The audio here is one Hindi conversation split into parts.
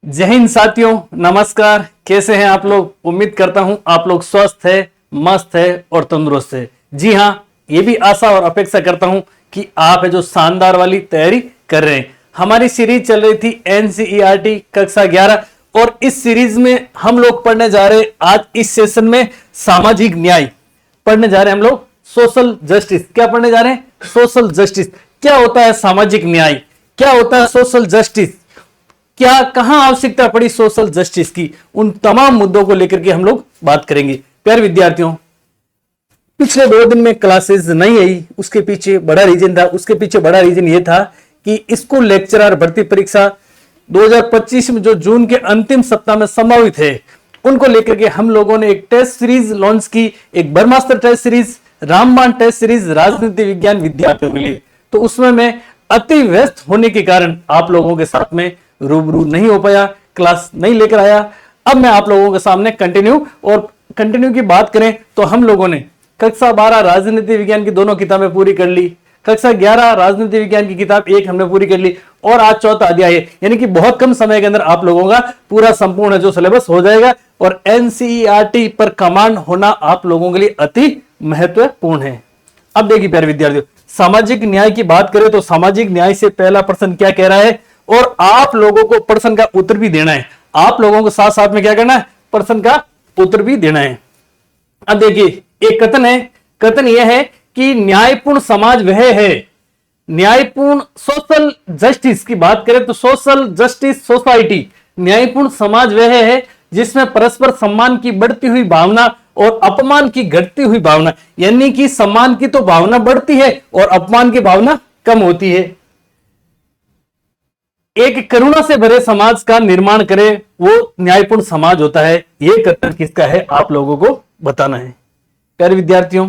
जय हिंद साथियों, नमस्कार। कैसे हैं आप लोग? उम्मीद करता हूं आप लोग स्वस्थ है, मस्त है और तंदुरुस्त है। जी हां, ये भी आशा और अपेक्षा करता हूं कि आप है जो शानदार वाली तैयारी कर रहे हैं। हमारी सीरीज चल रही थी एनसीईआरटी कक्षा 11 और इस सीरीज में हम लोग पढ़ने जा रहे हैं आज इस सेशन में सामाजिक न्याय पढ़ने जा रहे हैं। हम लोग सोशल जस्टिस क्या पढ़ने जा रहे हैं? Social justice. क्या होता है सामाजिक न्याय? क्या होता है सोशल जस्टिस? क्या कहां आवश्यकता पड़ी सोशल जस्टिस की? उन तमाम मुद्दों को लेकर के हम लोग बात करेंगे। प्यारे विद्यार्थियों, पिछले 2 दिन में क्लासेस नहीं आई, उसके पीछे बड़ा रीजन था। उसके पीछे बड़ा रीजन यह था कि स्कूल लेक्चरर भर्ती परीक्षा 2025 में जो जून के अंतिम सप्ताह में संभावित है, उनको लेकर के हम लोगों ने एक टेस्ट सीरीज लॉन्च की, एक ब्रह्मास्त्र टेस्ट सीरीज, रामबाण टेस्ट सीरीज राजनीति विज्ञान विद्यार्थियों के लिए। तो उसमें मैं अति व्यस्त होने के कारण आप लोगों के साथ में रूबरू नहीं हो पाया, क्लास नहीं लेकर आया। अब मैं आप लोगों के सामने कंटिन्यू की बात करें तो हम लोगों ने कक्षा 12 राजनीति विज्ञान की दोनों किताबें पूरी कर ली, कक्षा 11 राजनीति विज्ञान की किताब 1 हमने पूरी कर ली और आज चौथा अध्याय है। यानी कि बहुत कम समय के अंदर आप लोगों का पूरा संपूर्ण जो सिलेबस हो जाएगा और एनसीईआरटी पर कमांड होना आप लोगों के लिए अति महत्वपूर्ण है। अब देखिए प्यारे विद्यार्थियों, सामाजिक न्याय की बात करें तो सामाजिक न्याय से पहला प्रश्न क्या कह रहा है और आप लोगों को प्रश्न का उत्तर भी देना है। आप लोगों को साथ साथ में क्या करना है? प्रश्न का उत्तर भी देना है। अब देखिए, एक कथन है। कथन यह है कि न्यायपूर्ण समाज वह है, न्यायपूर्ण सोशल जस्टिस की बात करें तो सोशल जस्टिस सोसाइटी, न्यायपूर्ण समाज वह है जिसमें परस्पर सम्मान की बढ़ती हुई भावना और अपमान की घटती हुई भावना, यानी कि सम्मान की तो भावना बढ़ती है और अपमान की भावना कम होती है। एक करुणा से भरे समाज का निर्माण करे, वो न्यायपूर्ण समाज होता है। यह कथन किसका है आप लोगों को बताना है। प्यारे विद्यार्थियों,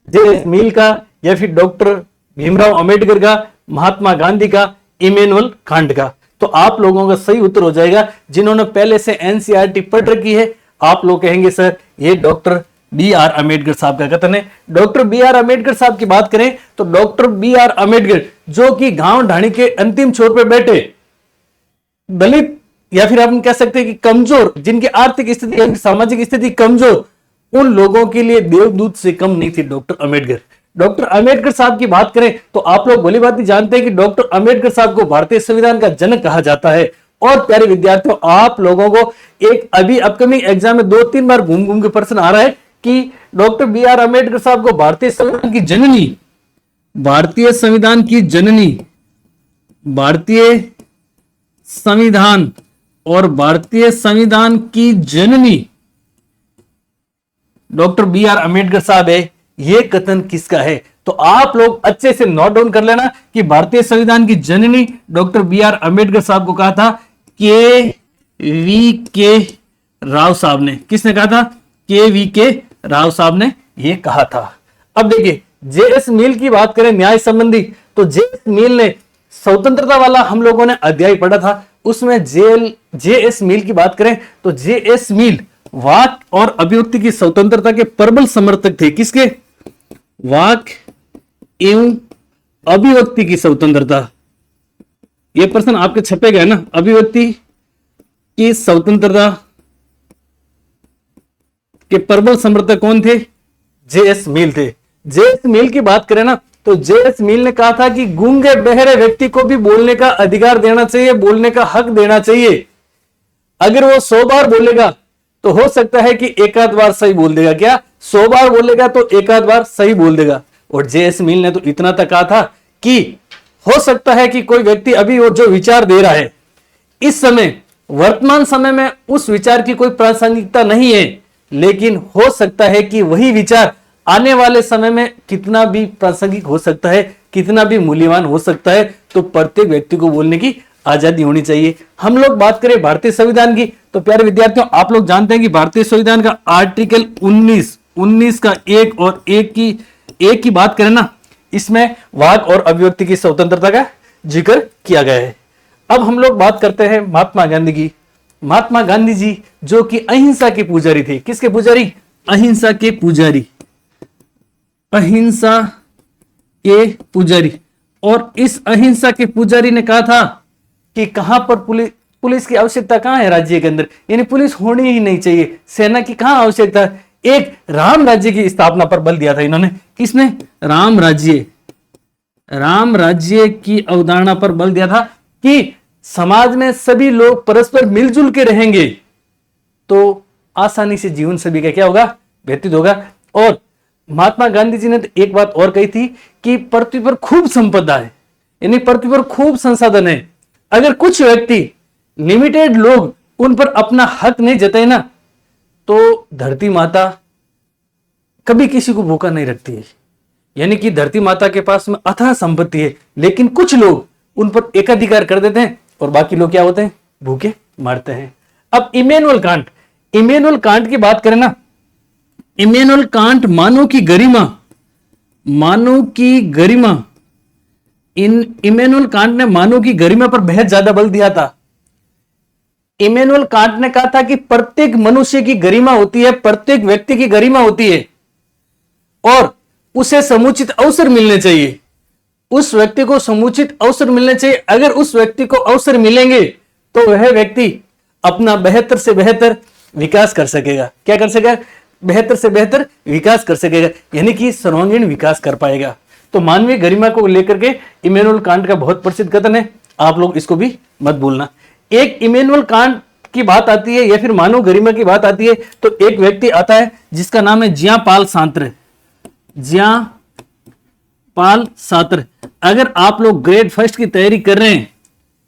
जे मिल का या फिर डॉक्टर भीमराव अंबेडकर का, महात्मा गांधी का, इमैनुअल कांट का? तो आप लोगों का सही उत्तर हो जाएगा जिन्होंने पहले से एनसीईआरटी पढ़ रखी है। आप लोग कहेंगे सर ये डॉक्टर बी आर अम्बेडकर साहब का कथन है। डॉक्टर बी आर अम्बेडकर साहब की बात करें तो डॉक्टर बी आर अम्बेडकर जो कि गांव ढाणी के अंतिम छोर पर बैठे दलित या फिर हम कह सकते हैं कि कमजोर, जिनकी आर्थिक स्थिति सामाजिक स्थिति कमजोर, उन लोगों के लिए देवदूत से कम नहीं थे डॉक्टर अम्बेडकर। डॉक्टर अम्बेडकर साहब की बात करें तो आप लोग भली भांति जानते हैं कि डॉक्टर अम्बेडकर साहब को भारतीय संविधान का जनक कहा जाता है। और प्यारे विद्यार्थियों, आप लोगों को एक अभी अपकमिंग एग्जाम में 2-3 बार घूम घूम के प्रश्न आ रहा है कि डॉक्टर बी आर अम्बेडकर साहब को भारतीय संविधान की जननी, भारतीय संविधान की जननी, भारतीय संविधान और भारतीय संविधान की जननी डॉक्टर बी आर अम्बेडकर साहब है। यह कथन किसका है? तो आप लोग अच्छे से नोट डाउन कर लेना कि भारतीय संविधान की जननी डॉक्टर बी आर अम्बेडकर साहब को कहा था के वी के राव साहब ने। किसने कहा था? के वी के राव साहब ने यह कहा था। अब देखिए, जेएस मिल की बात करें न्याय संबंधी, तो जेएस मिल ने स्वतंत्रता वाला हम लोगों ने अध्याय पढ़ा था, उसमें जेएस मिल की बात करें तो जेएस मिल वाक और अभिव्यक्ति की स्वतंत्रता के प्रबल समर्थक थे। किसके? वाक एवं अभिव्यक्ति की स्वतंत्रता। यह प्रश्न आपके छपेगा है ना, अभिव्यक्ति की स्वतंत्रता के प्रबल समर्थक कौन थे? जेएस मिल थे। जेएस मिल की बात करें ना तो जेएस मिल ने कहा था कि गूंगे बहरे व्यक्ति को भी बोलने का अधिकार देना चाहिए, बोलने का हक देना चाहिए। अगर वो 100 बार बोलेगा तो हो सकता है कि एक आध बार सही बोल देगा। क्या 100 बार बोलेगा तो एक आध बार सही बोल देगा? और जेएस मिल ने तो इतना तक कहा था कि हो सकता है कि कोई व्यक्ति अभी वो जो विचार दे रहा है इस समय वर्तमान समय में उस विचार की कोई प्रासंगिकता नहीं है, लेकिन हो सकता है कि वही विचार आने वाले समय में कितना भी प्रासंगिक हो सकता है, कितना भी मूल्यवान हो सकता है। तो प्रत्येक व्यक्ति को बोलने की आजादी होनी चाहिए। हम लोग बात करें भारतीय संविधान की तो प्यारे विद्यार्थियों, आप लोग जानते हैं कि भारतीय संविधान का आर्टिकल 19 का 1 और 1 की बात करें ना, इसमें वाक और अभिव्यक्ति की स्वतंत्रता का जिक्र किया गया है। अब हम लोग बात करते हैं महात्मा गांधी की। महात्मा गांधी जी जो कि अहिंसा के पुजारी थे। किसके पुजारी? अहिंसा के पुजारी, अहिंसा के पुजारी। और इस अहिंसा के पुजारी ने कहा था कि कहां पर पुलिस पुलिस की आवश्यकता कहां है राज्य के अंदर, यानी पुलिस होनी ही नहीं चाहिए, सेना की कहां आवश्यकता है। एक राम राज्य की स्थापना पर बल दिया था इन्होंने, किसने, राम राज्य की अवधारणा पर बल दिया था कि समाज में सभी लोग परस्पर मिलजुल के रहेंगे तो आसानी से जीवन सभी का क्या होगा, व्यतीत होगा। और महात्मा गांधी जी ने तो एक बात और कही थी कि पृथ्वी पर खूब संपदा है, यानी पृथ्वी पर खूब संसाधन है, अगर कुछ व्यक्ति लिमिटेड लोग उन पर अपना हक नहीं जताए ना तो धरती माता कभी किसी को भूखा नहीं रखती है। यानी कि धरती माता के पास में अथाह संपत्ति है, लेकिन कुछ लोग उन पर एकाधिकार कर देते हैं और बाकी लोग क्या होते हैं, भूखे मरते हैं। अब इमैनुअल कांट की बात करें ना, इमैनुअल कांट मानव की गरिमा, इमैनुअल कांट ने मानव की गरिमा पर बेहद ज्यादा बल दिया था। इमैनुअल कांट ने कहा था कि प्रत्येक मनुष्य की गरिमा होती है, प्रत्येक व्यक्ति की गरिमा होती है और उसे समुचित अवसर मिलने चाहिए, उस व्यक्ति को समुचित अवसर मिलने चाहिए। अगर उस व्यक्ति को अवसर मिलेंगे तो वह व्यक्ति अपना बेहतर से बेहतर विकास कर सकेगा। क्या कर सकेगा, बेहतर से बेहतर विकास कर सकेगा, यानी कि सर्वांगीण विकास कर पाएगा। तो मानवीय गरिमा को लेकर के इमैनुअल कांट का बहुत प्रसिद्ध कथन है, आप लोग इसको भी मत भूलना। एक इमैनुअल कांट की बात आती है या फिर मानव गरिमा की बात आती है तो एक व्यक्ति आता है जिसका नाम है जियापाल सात्र। अगर आप लोग ग्रेड फर्स्ट की तैयारी कर रहे हैं,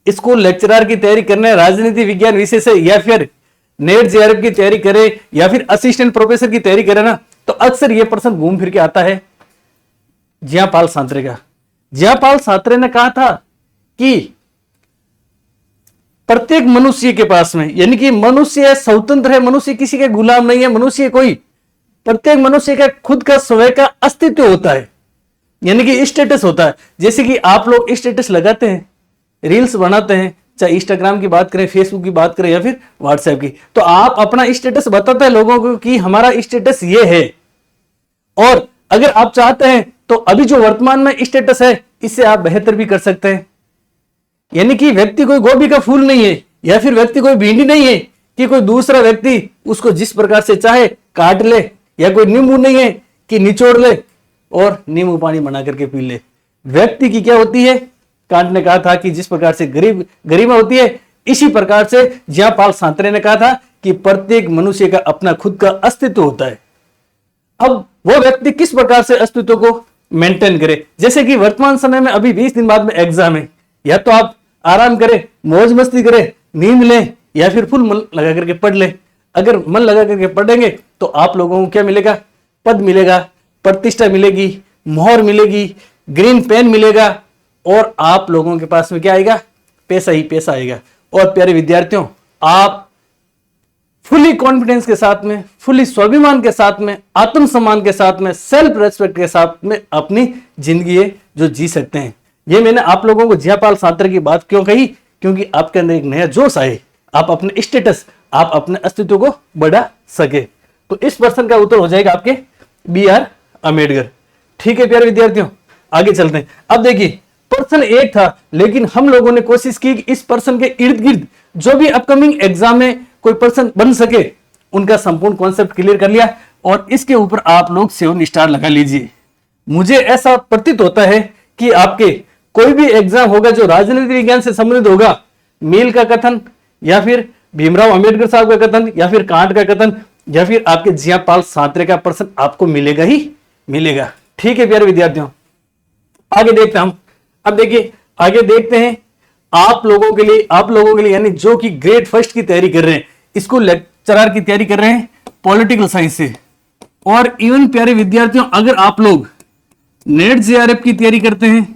स्कूल लेक्चरर की तैयारी कर रहे हैं, राजनीति विज्ञान विषय से, या फिर नेट जेआरएफ की तैयारी करें या फिर असिस्टेंट प्रोफेसर की तैयारी करें ना, तो अक्सर यह प्रश्न घूम फिर के आता है जियापाल सात्रे का। जियापाल सात्रे ने कहा था कि प्रत्येक मनुष्य के पास में, यानी कि मनुष्य स्वतंत्र है, मनुष्य किसी के गुलाम नहीं है, मनुष्य कोई, प्रत्येक मनुष्य का खुद का स्वयं का अस्तित्व होता है, यानी कि स्टेटस होता है। जैसे कि आप लोग स्टेटस लगाते हैं, रील्स बनाते हैं, चाहे इंस्टाग्राम की बात करें, फेसबुक की बात करें या फिर व्हाट्सएप की, तो आप अपना स्टेटस बताते हैं लोगों को कि हमारा स्टेटस ये है। और अगर आप चाहते हैं तो अभी जो वर्तमान में स्टेटस है इससे आप बेहतर भी कर सकते हैं। यानी कि व्यक्ति कोई गोभी का फूल नहीं है या फिर व्यक्ति कोई भिंडी नहीं है कि कोई दूसरा व्यक्ति उसको जिस प्रकार से चाहे काट ले, या कोई नींबू नहीं है कि निचोड़ ले और नींबू पानी बना करके पी ले। व्यक्ति की क्या होती है, कांट ने कहा था कि जिस प्रकार से गरिमा होती है, इसी प्रकार से जियापाल सात्रे ने कहा था कि प्रत्येक मनुष्य का अपना खुद का अस्तित्व होता है। अब वो व्यक्ति किस प्रकार से अस्तित्व को मेंटेन करे, जैसे कि वर्तमान समय में अभी 20 दिन बाद में एग्जाम है, या तो आप आराम करें, मौज मस्ती करें, नींद लें या फिर फुल मन लगा करके पढ़ लें। अगर मन लगा करके पढ़ेंगे तो आप लोगों को क्या मिलेगा, पद मिलेगा, प्रतिष्ठा मिलेगी, मोहर मिलेगी, ग्रीन पेन मिलेगा और आप लोगों के पास में क्या आएगा, पैसा ही पैसा आएगा। और प्यारे विद्यार्थियों, आप फुली कॉन्फिडेंस के साथ में, फुली स्वाभिमान के साथ में, आत्मसम्मान के साथ में, सेल्फ रेस्पेक्ट के साथ में अपनी जिंदगी है जो जी सकते हैं। ये मैंने आप लोगों को जियापाल सात्रे की बात क्यों कही, क्योंकि आपके अंदर एक नया जोश आए, आप अपने स्टेटस, आप अपने अस्तित्व को बढ़ा सके। तो इस प्रश्न का उत्तर हो जाएगा आपके BR अम्बेडकर। ठीक है प्यारे विद्यार्थियों, आगे चलते हैं। अब देखिए, प्रश्न एक था, लेकिन हम लोगों ने कोशिश की कि इस प्रश्न के इर्द गिर्द जो भी अपकमिंग एग्जाम में कोई प्रश्न बन सके उनका संपूर्ण कॉन्सेप्ट क्लियर कर लिया और इसके ऊपर आप लोग 7 स्टार लगा लीजिए। मुझे ऐसा प्रतीत होता है कि आपके कोई भी एग्जाम होगा जो राजनीति विज्ञान से संबंधित होगा, मिल का कथन या फिर भीमराव अंबेडकर साहब का कथन या फिर कांट का कथन या फिर आपके जियापाल सात्रे का प्रश्न आपको मिलेगा ही मिलेगा। ठीक है प्यारे विद्यार्थियों, आगे देखते हैं हम। अब देखिए, आगे देखते हैं आप लोगों के लिए यानी जो कि ग्रेड फर्स्ट की तैयारी कर रहे हैं, स्कूल लेक्चरर की तैयारी कर रहे हैं पॉलिटिकल साइंस से, और इवन प्यारे विद्यार्थियों अगर आप लोग नेट जेआरएफ की तैयारी करते हैं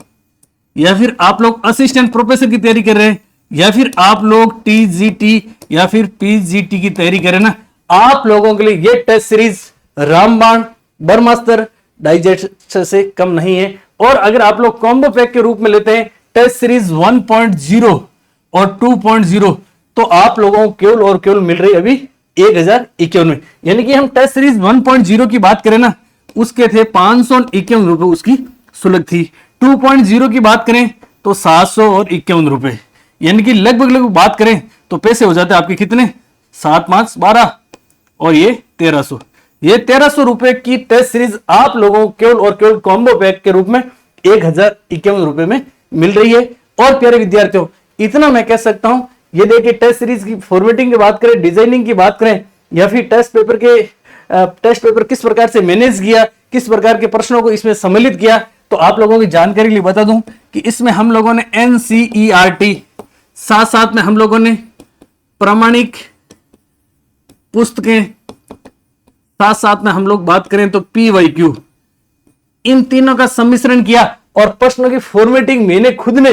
या फिर आप लोग असिस्टेंट प्रोफेसर की तैयारी कर रहे हैं या फिर आप लोग टीजीटी या फिर पीजीटी की तैयारी करें ना, आप लोगों के लिए ये टेस्ट सीरीज रामबाण, ब्रह्मास्त्र, डाइजेस्ट से कम नहीं है। और अगर आप लोग कॉम्बो पैक के रूप में लेते हैं टेस्ट सीरीज 1.0 और 2.0 तो आप लोगों को केवल और केवल मिल रही अभी 1051 में। यानी कि हम टेस्ट सीरीज 1.0 की बात करें ना, उसके थे 551 रुपए उसकी शुल्क थी। 2.0 की बात करें तो 751 रुपए, यानी कि लगभग बात करें तो पैसे हो जाते हैं आपके कितने, 7 5 12 और ये 1300। ये 1300 रुपए की टेस्ट सीरीज आप लोगों को केवल और केवल कॉम्बो पैक के रूप में 1051 रुपए में मिल रही है। और प्यारे विद्यार्थियों, इतना मैं कह सकता हूं, ये देखिए टेस्ट सीरीज की फॉर्मेटिंग की बात करें, डिजाइनिंग की बात करें, या फिर टेस्ट पेपर किस प्रकार से मैनेज किया, किस प्रकार के प्रश्नों को इसमें सम्मिलित किया, तो आप लोगों की जानकारी के लिए बता दूं कि इसमें हम लोगों ने NCERT, साथ साथ में हम लोगों ने प्रामाणिक पुस्तकें, साथ साथ में हम लोग बात करें तो PYQ, इन तीनों का सम्मिश्रण किया। और प्रश्नों की फॉर्मेटिंग मैंने खुद ने,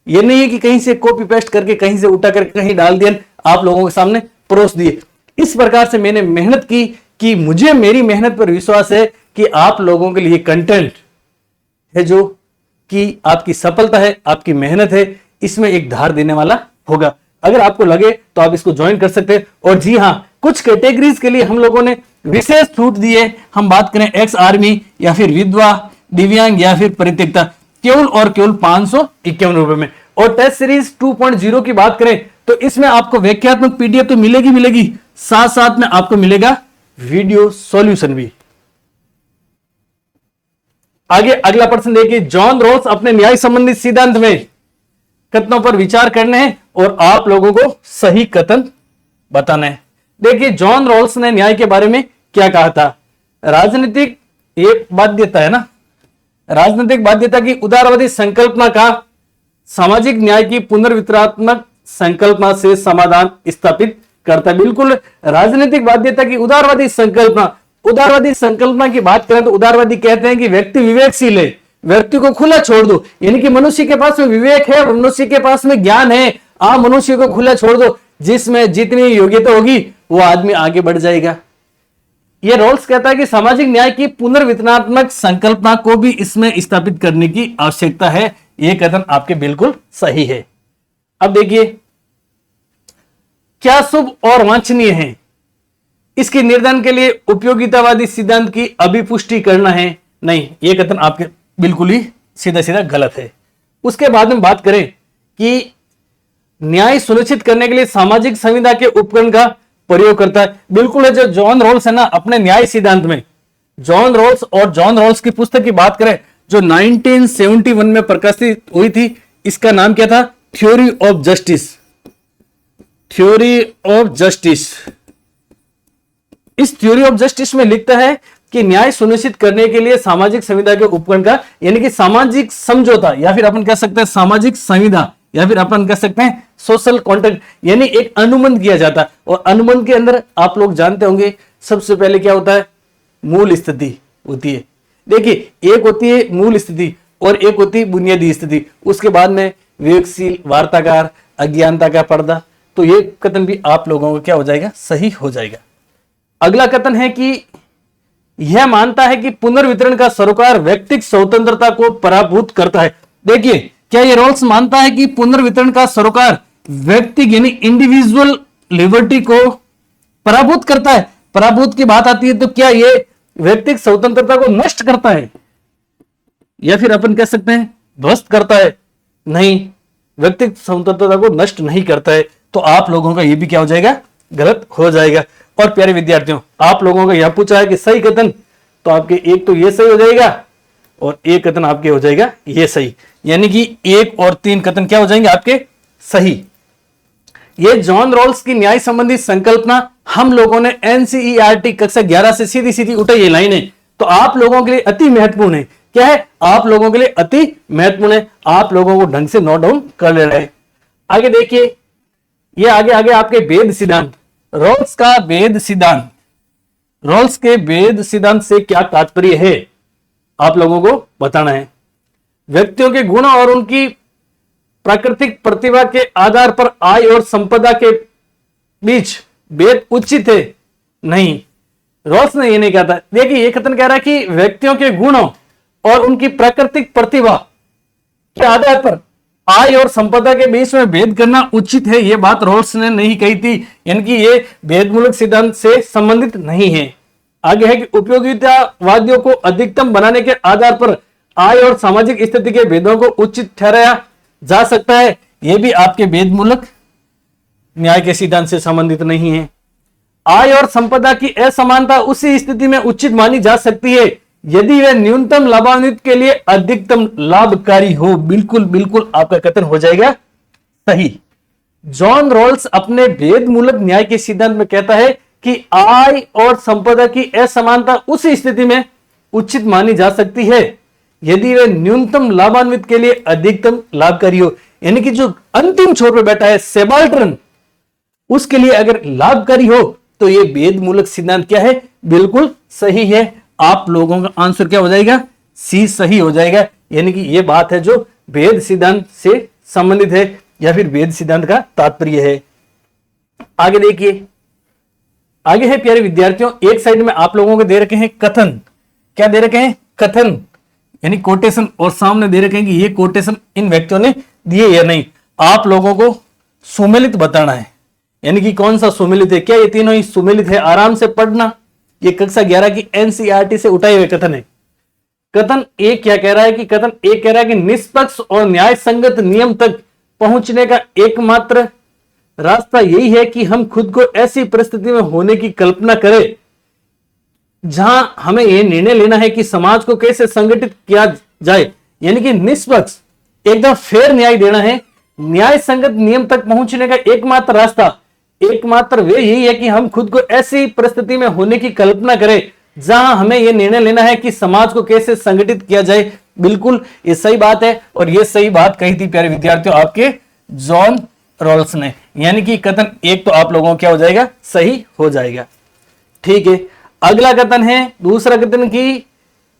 ये नहीं है कि कहीं से कॉपी पेस्ट करके कहीं से उठा करके कहीं डाल दिया, आप लोगों के सामने परोस दिए। इस प्रकार से मैंने मेहनत की कि मुझे मेरी मेहनत पर विश्वास है कि आप लोगों के लिए कंटेंट है जो कि आपकी सफलता है, आपकी मेहनत है, इसमें एक धार देने वाला होगा। अगर आपको लगे तो आप इसको ज्वाइन कर सकते हैं। और जी हां, कुछ कैटेगरीज के लिए हम लोगों ने विशेष छूट दी है। हम बात करें एक्स आर्मी या फिर विधवा, दिव्यांग या फिर परित्यक्ता, केवल और केवल 551 रुपए में। और टेस्ट सीरीज 2.0 की बात करें तो इसमें आपको व्याख्यात्मक पीडीएफ तो मिलेगी, साथ साथ में आपको मिलेगा वीडियो सॉल्यूशन भी। आगे अगला प्रश्न देखिए, जॉन रॉल्स अपने न्याय संबंधी सिद्धांत में कथनों पर विचार करने हैं और आप लोगों को सही कथन बताना है। देखिए जॉन रॉल्स ने न्याय के बारे में क्या कहा था। राजनीतिक एक बाध्यता है ना, राजनीतिक बाध्यता की उदारवादी संकल्पना का सामाजिक न्याय की पुनर्वितरणात्मक संकल्पना से समाधान स्थापित करता है। बिल्कुल, राजनीतिक बाध्यता की उदारवादी संकल्पना की बात करें तो उदारवादी कहते हैं कि व्यक्ति विवेकशील है, व्यक्ति को खुला छोड़ दो, यानी कि मनुष्य के पास में विवेक है और मनुष्य के पास में ज्ञान है, आप मनुष्य को खुला छोड़ दो, जिसमें जितनी योग्यता होगी वो आदमी आगे बढ़ जाएगा। यह रॉल्स कहता है कि सामाजिक न्याय की पुनर्वितरणात्मक संकल्पना को भी इसमें स्थापित करने की आवश्यकता है। यह कथन आपके बिल्कुल सही है। अब देखिए, क्या शुभ और वांछनीय है, इसके निर्धारण के लिए उपयोगितावादी सिद्धांत की अभिपुष्टि करना है? नहीं, यह कथन आपके बिल्कुल ही सीधा सीधा गलत है। उसके बाद में बात करें कि न्याय सुनिश्चित करने के लिए सामाजिक संविदा के उपकरण का प्रयोग करता है। बिल्कुल है, जो जॉन रॉल्स है ना अपने न्याय सिद्धांत में, जॉन रॉल्स की पुस्तक की बात करें जो 1971 में प्रकाशित हुई थी, इसका नाम क्या था? Theory of justice. इस थ्योरी ऑफ जस्टिस में लिखता है कि न्याय सुनिश्चित करने के लिए सामाजिक संविदा के उपकरण का, यानी कि सामाजिक समझौता, या फिर अपन कह सकते हैं सामाजिक संविदा, या फिर अपन कह सकते हैं सोशल कॉन्ट्रैक्ट, यानी एक अनुबंध किया जाता है। और अनुबंध के अंदर आप लोग जानते होंगे सबसे पहले क्या होता है? मूल स्थिति होती है। देखिए, एक होती है मूल स्थिति और एक होती है बुनियादी स्थिति। उसके बाद में विवेकशील, वार्ताकार, अज्ञानता का पर्दा। तो ये कथन भी आप लोगों को क्या हो जाएगा? सही हो जाएगा। अगला कथन है कि यह मानता है कि पुनर्वितरण का सरोकार व्यक्तिगत स्वतंत्रता को पराभूत करता है। देखिए, क्या ये रॉल्स मानता है कि पुनर्वितरण का सरोकार व्यक्ति यानी इंडिविजुअल लिबर्टी को पराभूत करता है? पराभूत की बात आती है तो क्या ये व्यक्तिगत स्वतंत्रता को नष्ट करता है, या फिर अपन कह सकते हैं ध्वस्त करता है? नहीं, व्यक्तिगत स्वतंत्रता को नष्ट नहीं करता है। तो आप लोगों का ये भी क्या हो जाएगा? गलत हो जाएगा। और प्यारे विद्यार्थियों, आप लोगों का यह पूछा है कि सही कथन, तो आपके एक तो ये सही हो जाएगा और एक कथन आपके हो जाएगा ये सही, यानी कि 1 और 3 कथन क्या हो जाएंगे आपके? सही। ये जॉन रॉल्स की न्याय संबंधी संकल्पना हम लोगों ने NCERT कक्षा 11 से सीधी सीधी उठाई ये लाइन है, तो आप लोगों के लिए अति महत्वपूर्ण है। क्या है? आप लोगों के लिए अति महत्वपूर्ण है। आप लोगों को ढंग से नोट डाउन कर ले रहे हैं। आगे देखिए, ये आगे आपके वेद सिद्धांत, रॉल्स का वेद सिद्धांत, रॉल्स के वेद सिद्धांत से क्या तात्पर्य है आप लोगों को बताना है। व्यक्तियों के गुण और उनकी प्राकृतिक प्रतिभा के आधार पर आय और संपदा के बीच भेद उचित है? नहीं, रॉल्स ने ये नहीं कहा था। देखिए, ये कथन कह रहा है कि व्यक्तियों के गुणों और उनकी प्राकृतिक प्रतिभा के आधार पर आय और संपदा के बीच में भेद करना उचित है। यह बात रॉल्स ने नहीं कही थी, यानी कि ये भेदमूलक सिद्धांत से संबंधित नहीं है। आगे है कि उपयोगितावादियों को अधिकतम बनाने के आधार पर आय और सामाजिक स्थिति के भेदों को उचित ठहराया जा सकता है। यह भी आपके भेदमूलक न्याय के सिद्धांत से संबंधित नहीं है। आय और संपदा की असमानता उसी स्थिति में उचित मानी जा सकती है यदि वह न्यूनतम लाभान्वित के लिए अधिकतम लाभकारी हो। बिल्कुल बिल्कुल आपका कथन हो जाएगा सही। जॉन रॉल्स अपने भेद मूलक न्याय के सिद्धांत में कहता है कि आय और संपदा की असमानता उसी स्थिति में उचित मानी जा सकती है यदि वह न्यूनतम लाभान्वित के लिए अधिकतम लाभकारी हो। यानी कि जो अंतिम छोर पर बैठा है सबाल्टर्न, उसके लिए अगर लाभकारी हो तो यह भेद मूलक सिद्धांत क्या है, बिल्कुल सही है। आप लोगों का आंसर क्या हो जाएगा, सी सही हो जाएगा। यानी कि यह बात है जो भेद सिद्धांत से संबंधित है या फिर भेद सिद्धांत का तात्पर्य है। आगे देखिए, आगे है प्यारे विद्यार्थियों, एक साइड में आप लोगों को दे रखे हैं कथन। क्या दे रखे हैं, कथन यानी कोटेशन, और सामने दे रखे हैं कि ये कोटेशन इन व्यक्तियों ने दिए या नहीं। आप लोगों को सुमेलित बताना है, यानी कि कौन सा सुमेलित है, क्या ये तीनों ही सुमेलित है, आराम से पढ़ना। ये कक्षा 11 की एनसीईआरटी से उठाए हुए कथन है। कथन एक क्या कह रहा है कि कथन एक कह रहा है कि निष्पक्ष और न्याय संगत नियम तक पहुंचने का एकमात्र रास्ता यही है कि हम खुद को ऐसी परिस्थिति में होने की कल्पना करें जहां हमें यह निर्णय लेना है कि समाज को कैसे संगठित किया जाए। यानी कि निष्पक्ष एकदम फेयर न्याय देना है। न्याय संगत नियम तक पहुंचने का एकमात्र रास्ता, एकमात्र वे यही है कि हम खुद को ऐसी परिस्थिति में होने की कल्पना करें जहां हमें यह निर्णय लेना है कि समाज को कैसे संगठित किया जाए। बिल्कुल ये सही बात है, और यह सही बात कही थी प्यारे विद्यार्थियों आपके जॉन रॉल्स ने। यानी कि कथन एक तो आप लोगों को क्या हो जाएगा, सही हो जाएगा। ठीक है, अगला कथन है, दूसरा कथन की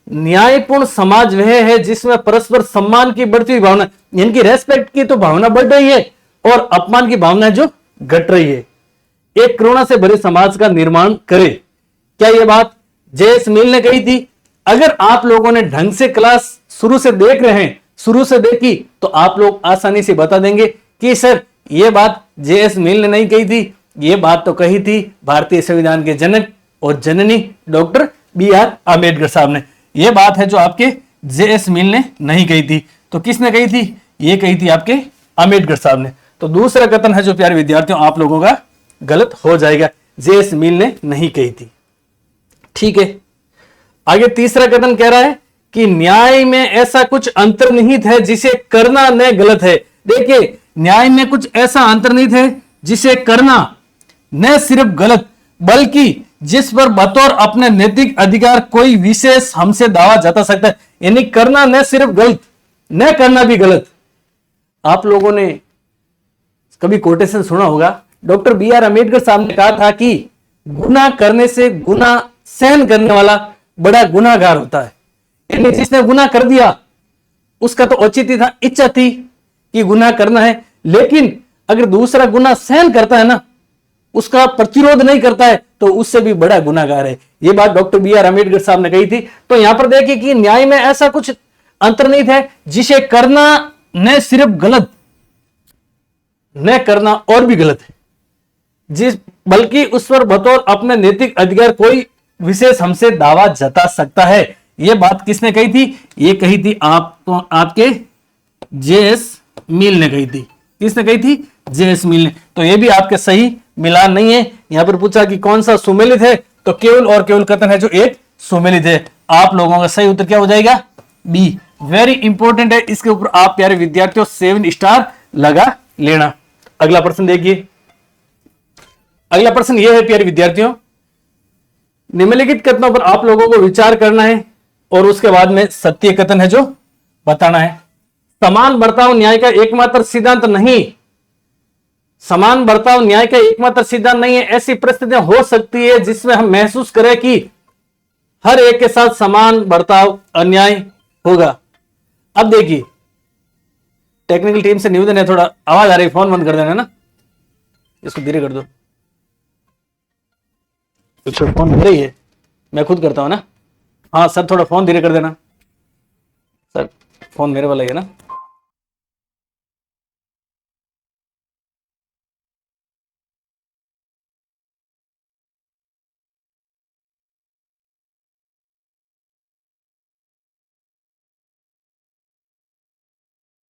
न्यायपूर्ण समाज वह है जिसमें परस्पर सम्मान की बढ़ती हुई भावना, यानी कि रेस्पेक्ट की तो भावना बढ़ रही है और अपमान की भावना जो घट रही है, एक करुणा से भरे समाज का निर्माण करे। क्या यह बात जेएस मिल ने कही थी? अगर आप लोगों ने ढंग से क्लास शुरू से देख रहे हैं, शुरू से देखी, तो आप लोग आसानी से बता देंगे कि सर यह बात जेएस मिल ने नहीं कही थी, यह बात तो कही थी भारतीय संविधान के जनक और जननी डॉक्टर बी.आर. आंबेडकर साहब ने। यह बात है जो आपके जेएस मिल ने नहीं कही थी। तो किसने कही थी? यह कही थी आपके आंबेडकर साहब ने। तो दूसरा कथन है जो प्यारे विद्यार्थियों आप लोगों का गलत हो जाएगा, जेएस मिल ने नहीं कही थी। ठीक है, आगे तीसरा कथन कह रहा है कि न्याय में ऐसा कुछ अंतर्निहित है जिसे करना न गलत है। देखिए, न्याय में कुछ ऐसा अंतर्निहित है जिसे करना न सिर्फ गलत बल्कि जिस पर बतौर अपने नैतिक अधिकार कोई विशेष हमसे दावा जता सकता है। यानी करना न सिर्फ गलत, न करना भी गलत। आप लोगों ने कभी कोटेशन सुना होगा, डॉक्टर बी.आर. अम्बेडकर साहब ने कहा था कि गुनाह करने से गुनाह सहन करने वाला बड़ा गुनाहगार होता है। यानी जिसने गुनाह कर दिया उसका तो औचित्य था, इच्छा थी कि गुनाह करना है, लेकिन अगर दूसरा गुनाह सहन करता है ना, उसका प्रतिरोध नहीं करता है, तो उससे भी बड़ा गुनाहगार है। यह बात डॉक्टर बी.आर. अम्बेडकर साहब ने कही थी। तो यहां पर देखिए कि न्याय में ऐसा कुछ अंतर्निहित है जिसे करना न सिर्फ गलत, न करना और भी गलत है, जिस बल्कि उस पर बतौर अपने नैतिक अधिकार कोई विशेष हमसे दावा जता सकता है। यह बात किसने कही थी? यह कही थी आपके जेएस मिल ने कही थी। किसने कही थी? जेएस मिल ने। तो यह भी आपके सही मिलान नहीं है। यहां पर पूछा कि कौन सा सुमेलित है, तो केवल और केवल कथन है जो एक सुमेलित है। आप लोगों का सही उत्तर क्या हो जाएगा? बी। वेरी इंपॉर्टेंट है, इसके ऊपर आप प्यारे विद्यार्थियों 7 स्टार लगा लेना। अगला प्रश्न देखिए, अगला प्रश्न यह है प्यारे विद्यार्थियों, निम्नलिखित कथनों पर आप लोगों को विचार करना है और उसके बाद में सत्य कथन है जो बताना है। समान बर्ताव न्याय का एकमात्र सिद्धांत नहीं, समान बर्ताव न्याय का एकमात्र सिद्धांत नहीं है। ऐसी परिस्थितियां हो सकती है जिसमें हम महसूस करें कि हर एक के साथ समान बर्ताव अन्याय होगा। अब देखिए, टेक्निकल टीम से निवेदन है, थोड़ा आवाज आ रही, फोन बंद कर देना ना, इसको धीरे कर दो। अच्छा, फोन मेरा ही है, मैं खुद करता हूं ना। हाँ सर, थोड़ा फोन धीरे कर देना सर, फोन मेरे वाला ही है ना।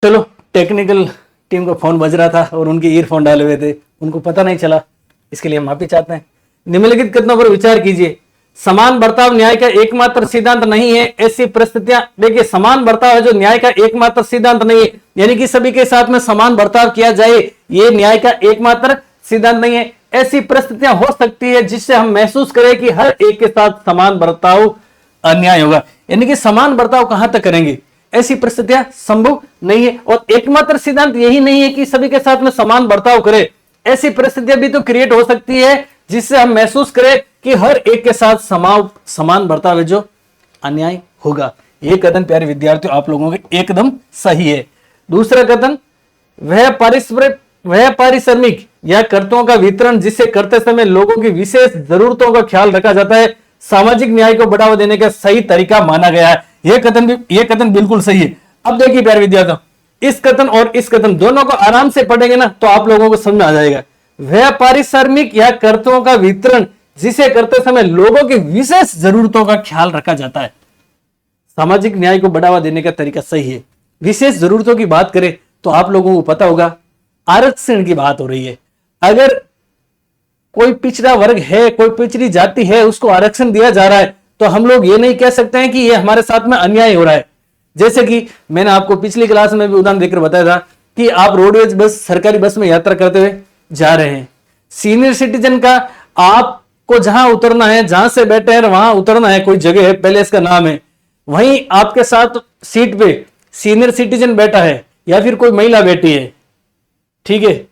चलो, टेक्निकल टीम का फोन बज रहा था और उनके ईयरफोन डाले हुए थे, उनको पता नहीं चला, इसके लिए माफी चाहते हैं। निम्नलिखित कथनों पर विचार कीजिए। समान बर्ताव न्याय का एकमात्र सिद्धांत नहीं है, ऐसी परिस्थितियां, देखिए समान बर्ताव है जो न्याय का एकमात्र सिद्धांत नहीं है, यानी कि सभी के साथ में समान बर्ताव किया जाए, ये न्याय का एकमात्र सिद्धांत नहीं है। ऐसी परिस्थितियां हो सकती है जिससे हम महसूस करें कि हर एक के साथ समान बर्ताव अन्याय होगा, यानी कि समान बर्ताव कहां तक करेंगे, ऐसी परिस्थितियां संभव नहीं है। और एकमात्र सिद्धांत यही नहीं है कि सभी के साथ में समान बर्ताव करें, ऐसी परिस्थितियां भी तो क्रिएट हो सकती है जिससे हम महसूस करें कि हर एक के साथ समान बर्ताव है जो अन्याय होगा। यह कथन प्यारे विद्यार्थियों आप लोगों के एकदम सही है। दूसरा कथन, वह पारिश्रमिक या कर्तव्यों का वितरण जिसे करते समय लोगों की विशेष जरूरतों का ख्याल रखा जाता है, सामाजिक न्याय को बढ़ावा देने का सही तरीका माना गया है। यह कथन बिल्कुल सही है। अब देखिए प्यारे विद्यार्थियों, इस कथन और इस कथन दोनों को आराम से पढ़ेंगे ना तो आप लोगों को समझ में आ जाएगा। वह पारिश्रमिक या कर्तव्यों का वितरण जिसे करते समय लोगों की विशेष जरूरतों का ख्याल रखा जाता है, सामाजिक न्याय को बढ़ावा देने का तरीका सही है। विशेष जरूरतों की बात करें तो आप लोगों को पता होगा आरक्षण की बात हो रही है। अगर कोई पिछड़ा वर्ग है, कोई पिछड़ी जाति है, उसको आरक्षण दिया जा रहा है तो हम लोग ये नहीं कह सकते हैं कि ये हमारे साथ में अन्याय हो रहा है। जैसे कि मैंने आपको पिछली क्लास में भी उदाहरण देकर बताया था कि आप रोडवेज बस, सरकारी बस में यात्रा करते हुए जा रहे हैं, सीनियर सिटीजन का आपको जहां उतरना है, जहां से बैठे हैं वहां उतरना है, कोई जगह है पैलेस का नाम है, वहीं आपके साथ सीट पे सीनियर सिटीजन बैठा है या फिर कोई महिला बैठी है, ठीक है।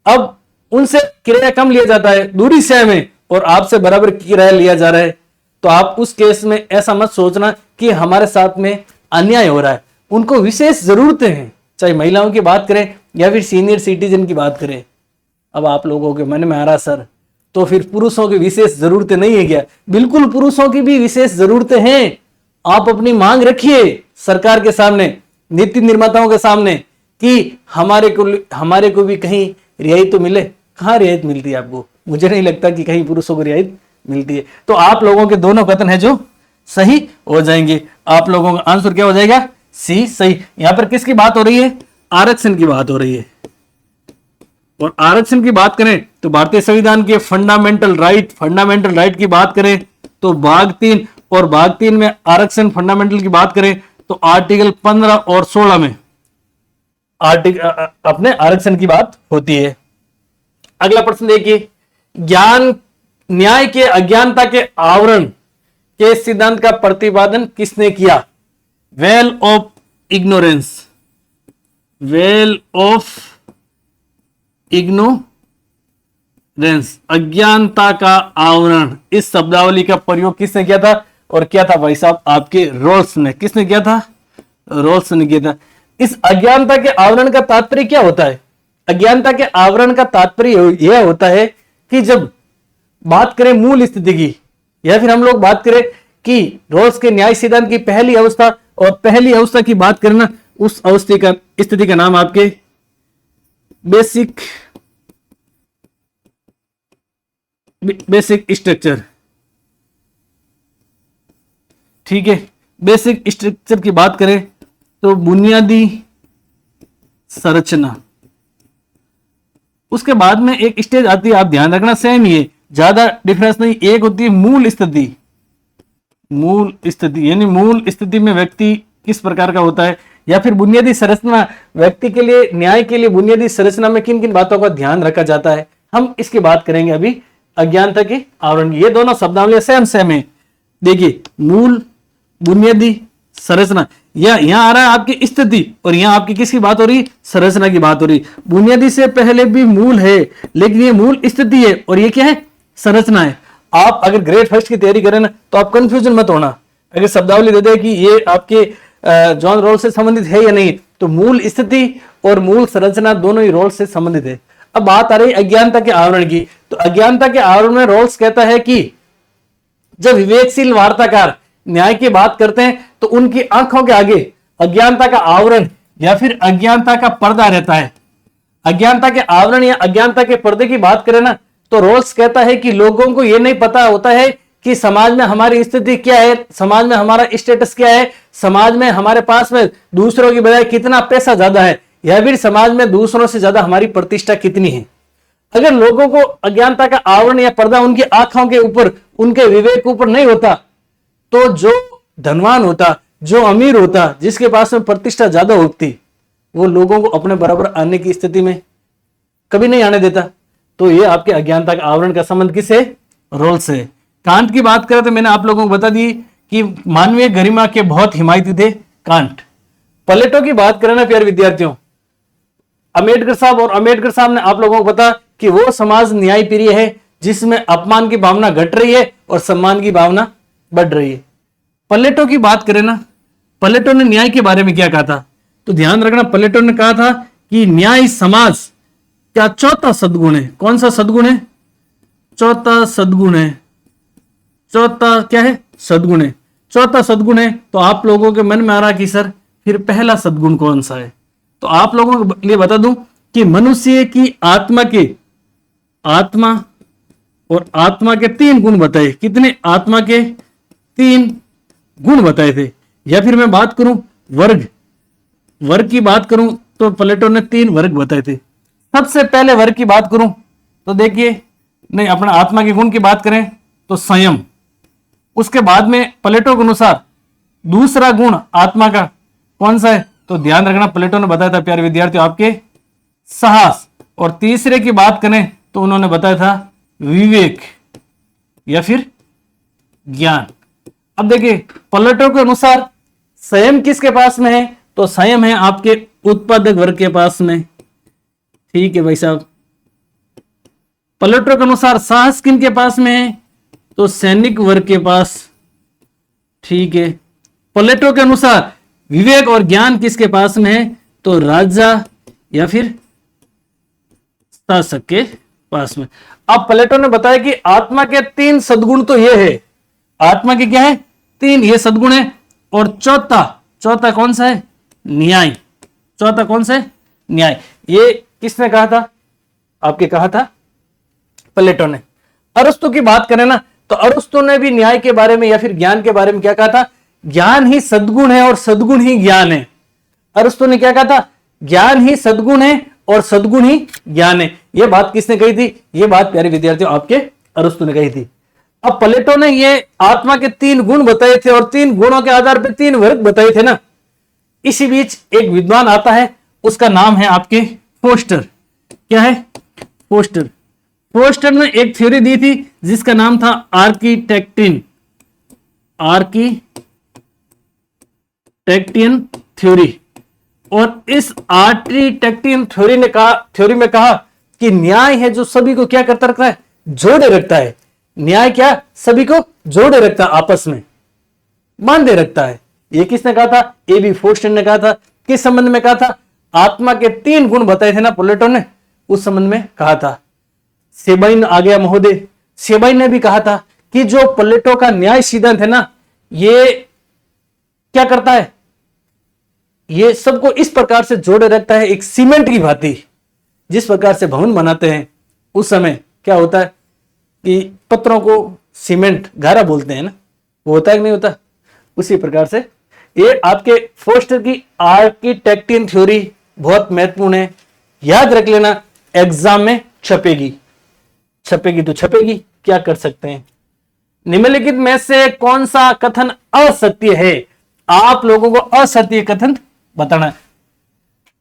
अब उनसे किराया कम लिया जाता है, दूरी सेम है और आपसे बराबर किराया लिया जा रहा है, तो आप उस केस में ऐसा मत सोचना कि हमारे साथ में अन्याय हो रहा है। उनको विशेष जरूरतें हैं, चाहे महिलाओं की बात करें या फिर सीनियर सिटीजन की बात करें। अब आप लोगों के मन में आ रहा सर, तो फिर पुरुषों की विशेष जरूरतें नहीं है क्या? बिल्कुल पुरुषों की भी विशेष जरूरतें हैं। आप अपनी मांग रखिए सरकार के सामने, नीति निर्माताओं के सामने कि हमारे को भी कहीं रियायत तो मिले। कहाँ रियायत मिलती है आपको? मुझे नहीं लगता कि कहीं पुरुषों को रियायत मिलती है। तो आप लोगों के दोनों कथन है जो सही हो जाएंगे। आप लोगों का आंसर क्या हो जाएगा? सी, सही। यहां पर किसकी बात हो रही है? आरक्षण की बात हो रही है। और आरक्षण की बात करें तो भारतीय संविधान के फंडामेंटल राइट की बात करें तो भाग 3 और भाग 3 में आरक्षण फंडामेंटल की बात करें तो आर्टिकल 15 और 16 में अपने आरक्षण की बात होती है। अगला प्रश्न देखिए, न्याय के अज्ञानता के आवरण के सिद्धांत का प्रतिपादन किसने किया? वेल ऑफ इग्नोरेंस, अज्ञानता का आवरण, इस शब्दावली का प्रयोग किसने किया था? और क्या था भाई साहब? आपके रोल्स ने। किसने किया था? रोल्स ने किया था। इस अज्ञानता के आवरण का तात्पर्य क्या होता है? अज्ञानता के आवरण का तात्पर्य यह होता है कि जब बात करें मूल स्थिति की, या फिर हम लोग बात करें कि रोल्स के न्याय सिद्धांत की पहली अवस्था, और पहली अवस्था की बात करना, उस अवस्था का स्थिति का नाम आपके बेसिक स्ट्रक्चर, ठीक है। बेसिक स्ट्रक्चर की बात करें तो बुनियादी संरचना। उसके बाद में एक स्टेज आती है, आप ध्यान रखना सेम ही है, ज्यादा डिफरेंस नहीं। एक होती है मूल स्थिति यानी मूल स्थिति में व्यक्ति किस प्रकार का होता है, या फिर बुनियादी संरचना, व्यक्ति के लिए न्याय के लिए बुनियादी संरचना में किन किन बातों का ध्यान रखा जाता है, हम इसकी बात करेंगे अभी। अज्ञानता के आवरण, ये दोनों शब्दावली सेम है। देखिए, मूल, बुनियादी संरचना, यहां आ रहा है आपकी स्थिति और यहां आपकी किसकी बात हो रही? संरचना की बात हो रही। बुनियादी से पहले भी मूल है, लेकिन ये मूल स्थिति है और ये क्या है? संरचना है। आप अगर ग्रेड फर्स्ट की तैयारी करें ना तो आप कंफ्यूजन मत होना। अगर शब्दावली दे दे कि ये आपके जॉन रोल से संबंधित है या नहीं, तो मूल स्थिति और मूल संरचना दोनों ही रोल से संबंधित है। अब बात आ रही अज्ञानता के आवरण की, तो अज्ञानता के आवरण में रोल्स कहता है कि जब विवेकशील वार्ताकार न्याय की बात करते हैं तो उनकी आंखों के आगे अज्ञानता का आवरण या फिर अज्ञानता का पर्दा रहता है। अज्ञानता के आवरण या अज्ञानता के पर्दे की बात करें ना तो रोल्स कहता है कि लोगों को यह नहीं पता होता है कि समाज में हमारी स्थिति क्या है, समाज में हमारा स्टेटस क्या है, समाज में हमारे पास में दूसरों की बजाय कितना पैसा ज्यादा है, या फिर समाज में दूसरों से ज्यादा हमारी प्रतिष्ठा कितनी है। अगर लोगों को अज्ञानता का आवरण या पर्दा उनकी आंखों के ऊपर, उनके विवेक के ऊपर नहीं होता, तो जो धनवान होता, जो अमीर होता, जिसके पास में प्रतिष्ठा ज्यादा होती, वो लोगों को अपने बराबर आने की स्थिति में कभी नहीं आने देता। तो ये आपके अज्ञानता का आवरण का संबंध किससे? रोल से। कांट की बात करें तो मैंने आप लोगों को बता दी कि मानवीय गरिमा के बहुत हिमायती थे कांट। प्लेटो की बात करें ना प्यारे विद्यार्थियों, अम्बेडकर साहब, और अम्बेडकर साहब ने आप लोगों को पता कि वो समाज न्याय प्रिय है जिसमें अपमान की भावना घट रही है और सम्मान की भावना बढ़ रही है। प्लेटो की बात करें ना, प्लेटो ने न्याय के बारे में क्या कहा था? तो ध्यान रखना, प्लेटो ने कहा था कि न्याय समाज क्या चौथा सद्गुण है। कौन सा सद्गुण है? चौथा सद्गुण है। चौथा क्या है? सद्गुण है। चौथा सद्गुण है। तो आप लोगों के मन में आ रहा कि सर फिर पहला सद्गुण कौन सा है? तो आप लोगों के लिए बता दूं कि मनुष्य की आत्मा और आत्मा के 3 गुण बताए। कितने? आत्मा के 3 गुण बताए थे। या फिर मैं बात करूं वर्ग की बात करूं तो प्लेटो ने 3 वर्ग बताए थे। सबसे पहले वर्ग की बात करूं तो देखिए, नहीं अपना आत्मा के गुण की बात करें तो संयम। उसके बाद में प्लेटो के अनुसार दूसरा गुण आत्मा का कौन सा है? तो ध्यान रखना, प्लेटो ने बताया था प्यारे विद्यार्थियों आपके साहस। और तीसरे की बात करें तो उन्होंने बताया था विवेक या फिर ज्ञान। अब देखिए, प्लेटो के अनुसार संयम किसके पास में है? तो संयम है आपके उत्पादक वर्ग के पास में। ठीक है भाई साहब। प्लेटो के अनुसार साहस किनके पास में है? तो सैनिक वर्ग के पास। ठीक है। प्लेटो के अनुसार विवेक और ज्ञान किसके पास में है? तो राजा या फिर शासक के पास में। अब प्लेटो ने बताया कि आत्मा के 3 सद्गुण तो ये है। आत्मा के क्या है? 3 ये सद्गुण है। और चौथा कौन सा है? न्याय। चौथा कौन सा है? न्याय। ये किसने कहा था? आपके कहा था प्लेटो ने। अरस्तु की बात करें ना तो अरस्तु ने भी न्याय के बारे में या फिर ज्ञान के बारे में क्या कहा था? ज्ञान ही सद्गुण है और सद्गुण ही ज्ञान है। अरस्तु ने क्या कहा था? ज्ञान ही सद्गुण है और सद्गुण ही ज्ञान है। यह बात किसने कही थी? यह बात प्यारे विद्यार्थियों आपके अरस्तु ने कही थी। अब प्लेटो ने ये आत्मा के 3 गुण बताए थे और 3 गुणों के आधार पर 3 वर्ग बताए थे ना। इसी बीच एक विद्वान आता है, उसका नाम है आपके फोस्टर। क्या है? फोस्टर। फोस्टर ने एक थ्योरी दी थी जिसका नाम था आर्किटेक्टियन थ्योरी। और इस आर्किटेक्टियन थ्योरी में कहा कि न्याय है जो सभी को क्या करता रखता है? जोड़े रखता है। न्याय क्या? सभी को जोड़े रखता है, आपस में बांधे रखता है। ये किसने कहा था? ए.बी. फोस्टर ने कहा था। किस संबंध में कहा था? आत्मा के 3 गुण बताए थे ना प्लेटो ने, उस संबंध में कहा था। सेबाइन आ गया महोदय। सेबाइन ने भी कहा था कि जो प्लेटो का न्याय सिद्धांत है ना, ये क्या करता है? ये सबको इस प्रकार से जोड़े रखता है, एक सीमेंट की भांति। जिस प्रकार से भवन बनाते हैं उस समय क्या होता है कि पत्थरों को सीमेंट गारा बोलते हैं ना, वो होता है कि नहीं होता? उसी प्रकार से ये आपके फोस्टर की आर्किटेक्टियन थ्योरी बहुत महत्वपूर्ण है। याद रख लेना, एग्जाम में छपेगी तो छपेगी, क्या कर सकते हैं। निम्नलिखित में से कौन सा कथन असत्य है? आप लोगों को असत्य कथन बताना है।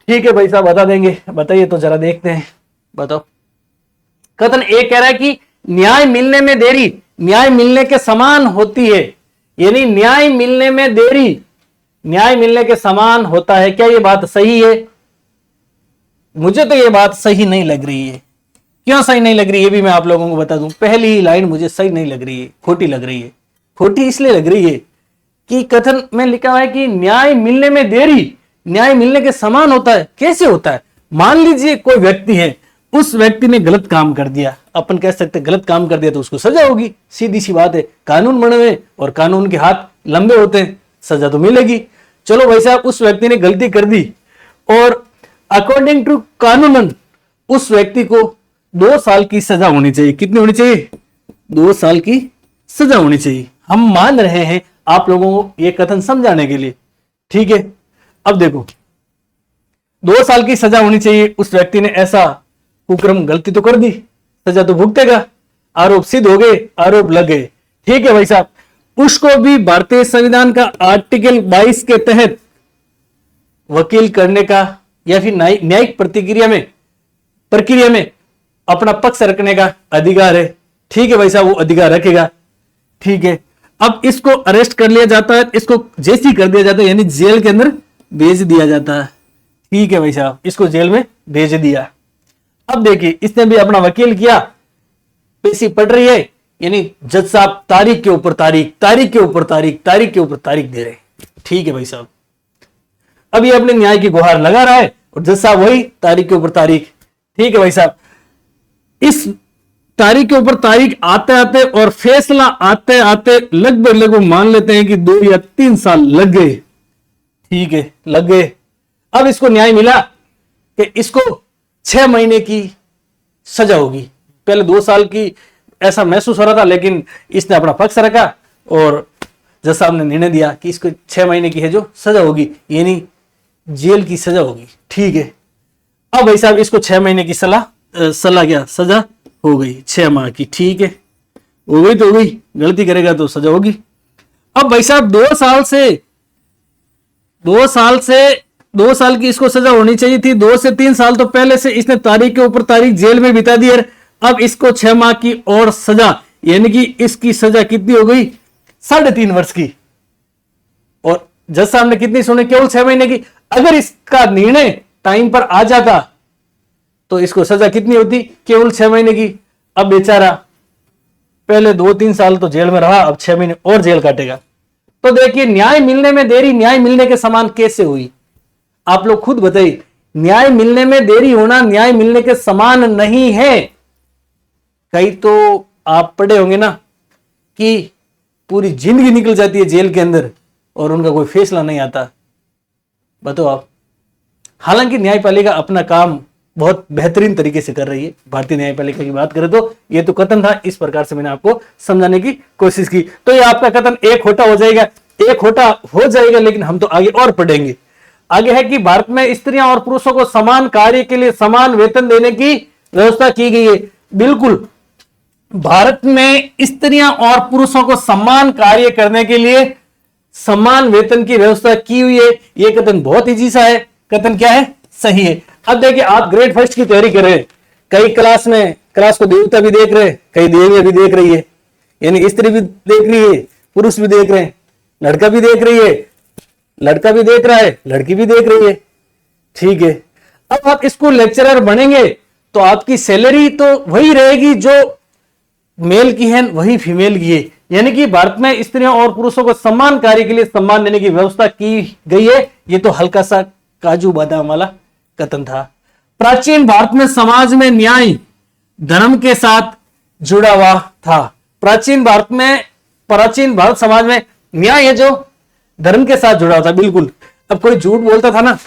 ठीक है भाई साहब, बता देंगे। बताइए तो जरा देखते हैं, बताओ। कथन एक कह रहा है कि न्याय मिलने में देरी न्याय मिलने के समान होती है। यानी न्याय मिलने में देरी न्याय मिलने के समान होता है। क्या यह बात सही है? मुझे तो यह बात सही नहीं लग रही है। क्यों सही नहीं लग रही है, ये भी मैं आप लोगों को बता दूं। पहली ही लाइन मुझे सही नहीं लग रही है, खोटी लग रही है। खोटी इसलिए लग रही है कि कथन में लिखा हुआ है कि न्याय मिलने में देरी न्याय मिलने के समान होता है। कैसे होता है? मान लीजिए कोई व्यक्ति है, उस व्यक्ति ने गलत काम कर दिया, अपन कह सकते गलत काम कर दिया तो उसको सजा होगी, सीधी सी बात है। कानून बने हुए और कानून के हाथ लंबे होते हैं, सजा तो मिलेगी। चलो भाई साहब, उस व्यक्ति ने गलती कर दी और अकॉर्डिंग टू कानून उस व्यक्ति को 2 साल की सजा होनी चाहिए। कितनी होनी चाहिए? 2 साल की सजा होनी चाहिए। हम मान रहे हैं आप लोगों को यह कथन समझाने के लिए, ठीक है। अब देखो, 2 साल की सजा होनी चाहिए, उस व्यक्ति ने ऐसा कुकर्म गलती तो कर दी, सजा तो भुगतेगा, आरोप सिद्ध हो गए, आरोप लग गए। ठीक है भाई साहब, उसको भी भारतीय संविधान का आर्टिकल 22 के तहत वकील करने का या फिर न्यायिक प्रक्रिया में अपना पक्ष रखने का अधिकार है। ठीक है भाई साहब, वो अधिकार रखेगा। ठीक है, अब इसको अरेस्ट कर लिया जाता है, इसको जैसे ही कर दिया जाता है यानी जेल के अंदर भेज दिया जाता है। ठीक है भाई साहब, इसको जेल में भेज दिया। अब देखिए, इसने भी अपना वकील किया, पेशी पड़ रही है, यानी जज साहब तारीख के ऊपर तारीख, तारीख के ऊपर तारीख, तारीख के ऊपर तारीख दे रहे। ठीक है भाई साहब, अब ये अपने न्याय की गुहार लगा रहा है और जज साहब वही तारीख के ऊपर तारीख। ठीक है भाई साहब, इस तारीख के ऊपर तारीख आते आते और फैसला आते आते लगभग मान लेते हैं कि 2 या 3 साल लग गए। ठीक है, लग गए। अब इसको न्याय मिला कि इसको 6 महीने की सजा होगी। पहले 2 साल की ऐसा महसूस हो रहा था, लेकिन इसने अपना पक्ष रखा और जज साहब ने निर्णय दिया कि इसको 6 महीने की है जो सजा होगी, यानी जेल की सजा होगी। ठीक है, अब भाई साहब इसको 6 महीने की सजा हो गई, 6 माह की। ठीक है, हो गई तो हो गई, गलती करेगा तो सजा होगी। अब भाई साहब 2 साल की इसको सजा होनी चाहिए थी। 2 से 3 साल तो पहले से इसने तारीख के ऊपर तारीख जेल में बिता दी है। अब इसको 6 माह की और सजा, यानी कि इसकी सजा कितनी हो गई? 3.5 वर्ष की। और जज साहब ने कितनी सुनी? केवल 6 महीने की। अगर इसका निर्णय टाइम पर आ जाता तो इसको सजा कितनी होती? केवल 6 महीने की। अब बेचारा पहले 2-3 साल तो जेल में रहा, अब 6 महीने और जेल काटेगा। तो देखिए, न्याय मिलने में देरी न्याय मिलने के समान कैसे हुई? आप लोग खुद बताइए। न्याय मिलने में देरी होना न्याय मिलने के समान नहीं है। कई तो आप पढ़े होंगे ना कि पूरी जिंदगी निकल जाती है जेल के अंदर और उनका कोई फैसला नहीं आता। बताओ आप। हालांकि न्यायपालिका अपना काम बहुत बेहतरीन तरीके से कर रही है। भारतीय न्यायपालिका की बात करें तो ये तो कथन था, इस प्रकार से मैंने आपको समझाने की कोशिश की। तो ये आपका कथन एक खोटा हो जाएगा, लेकिन हम तो आगे और पढ़ेंगे। आगे है कि भारत में स्त्रियां और पुरुषों को समान कार्य के लिए समान वेतन देने की व्यवस्था की गई है। बिल्कुल, भारत में स्त्रियां और पुरुषों को समान कार्य करने के लिए समान वेतन की व्यवस्था की हुई है। यह कथन बहुत ईजी सा है। कथन क्या है? सही है। अब देखिए, आप ग्रेड फर्स्ट की तैयारी कर रहे हैं, कई क्लास को देवता भी देख रहे हैं, कई देवियां भी देख रही है, यानी स्त्री भी देख रही है, पुरुष भी देख रहे हैं, लड़का भी देख रही है, लड़का भी देख रहा है, लड़की भी देख रही है। ठीक है, अब आप स्कूल लेक्चरर बनेंगे तो आपकी सैलरी तो वही रहेगी जो मेल की है, वही फीमेल की है। यानी कि भारत में स्त्रियों और पुरुषों को समान कार्य के लिए सम्मान देने की व्यवस्था की गई है। ये तो हल्का सा काजू बादाम वाला कथन था। प्राचीन भारत में समाज में न्याय धर्म के साथ जुड़ा हुआ था। प्राचीन भारत समाज में न्याय है जो धर्म के साथ जुड़ा हुआ था। बिल्कुल, अब कोई झूठ बोलता था ना,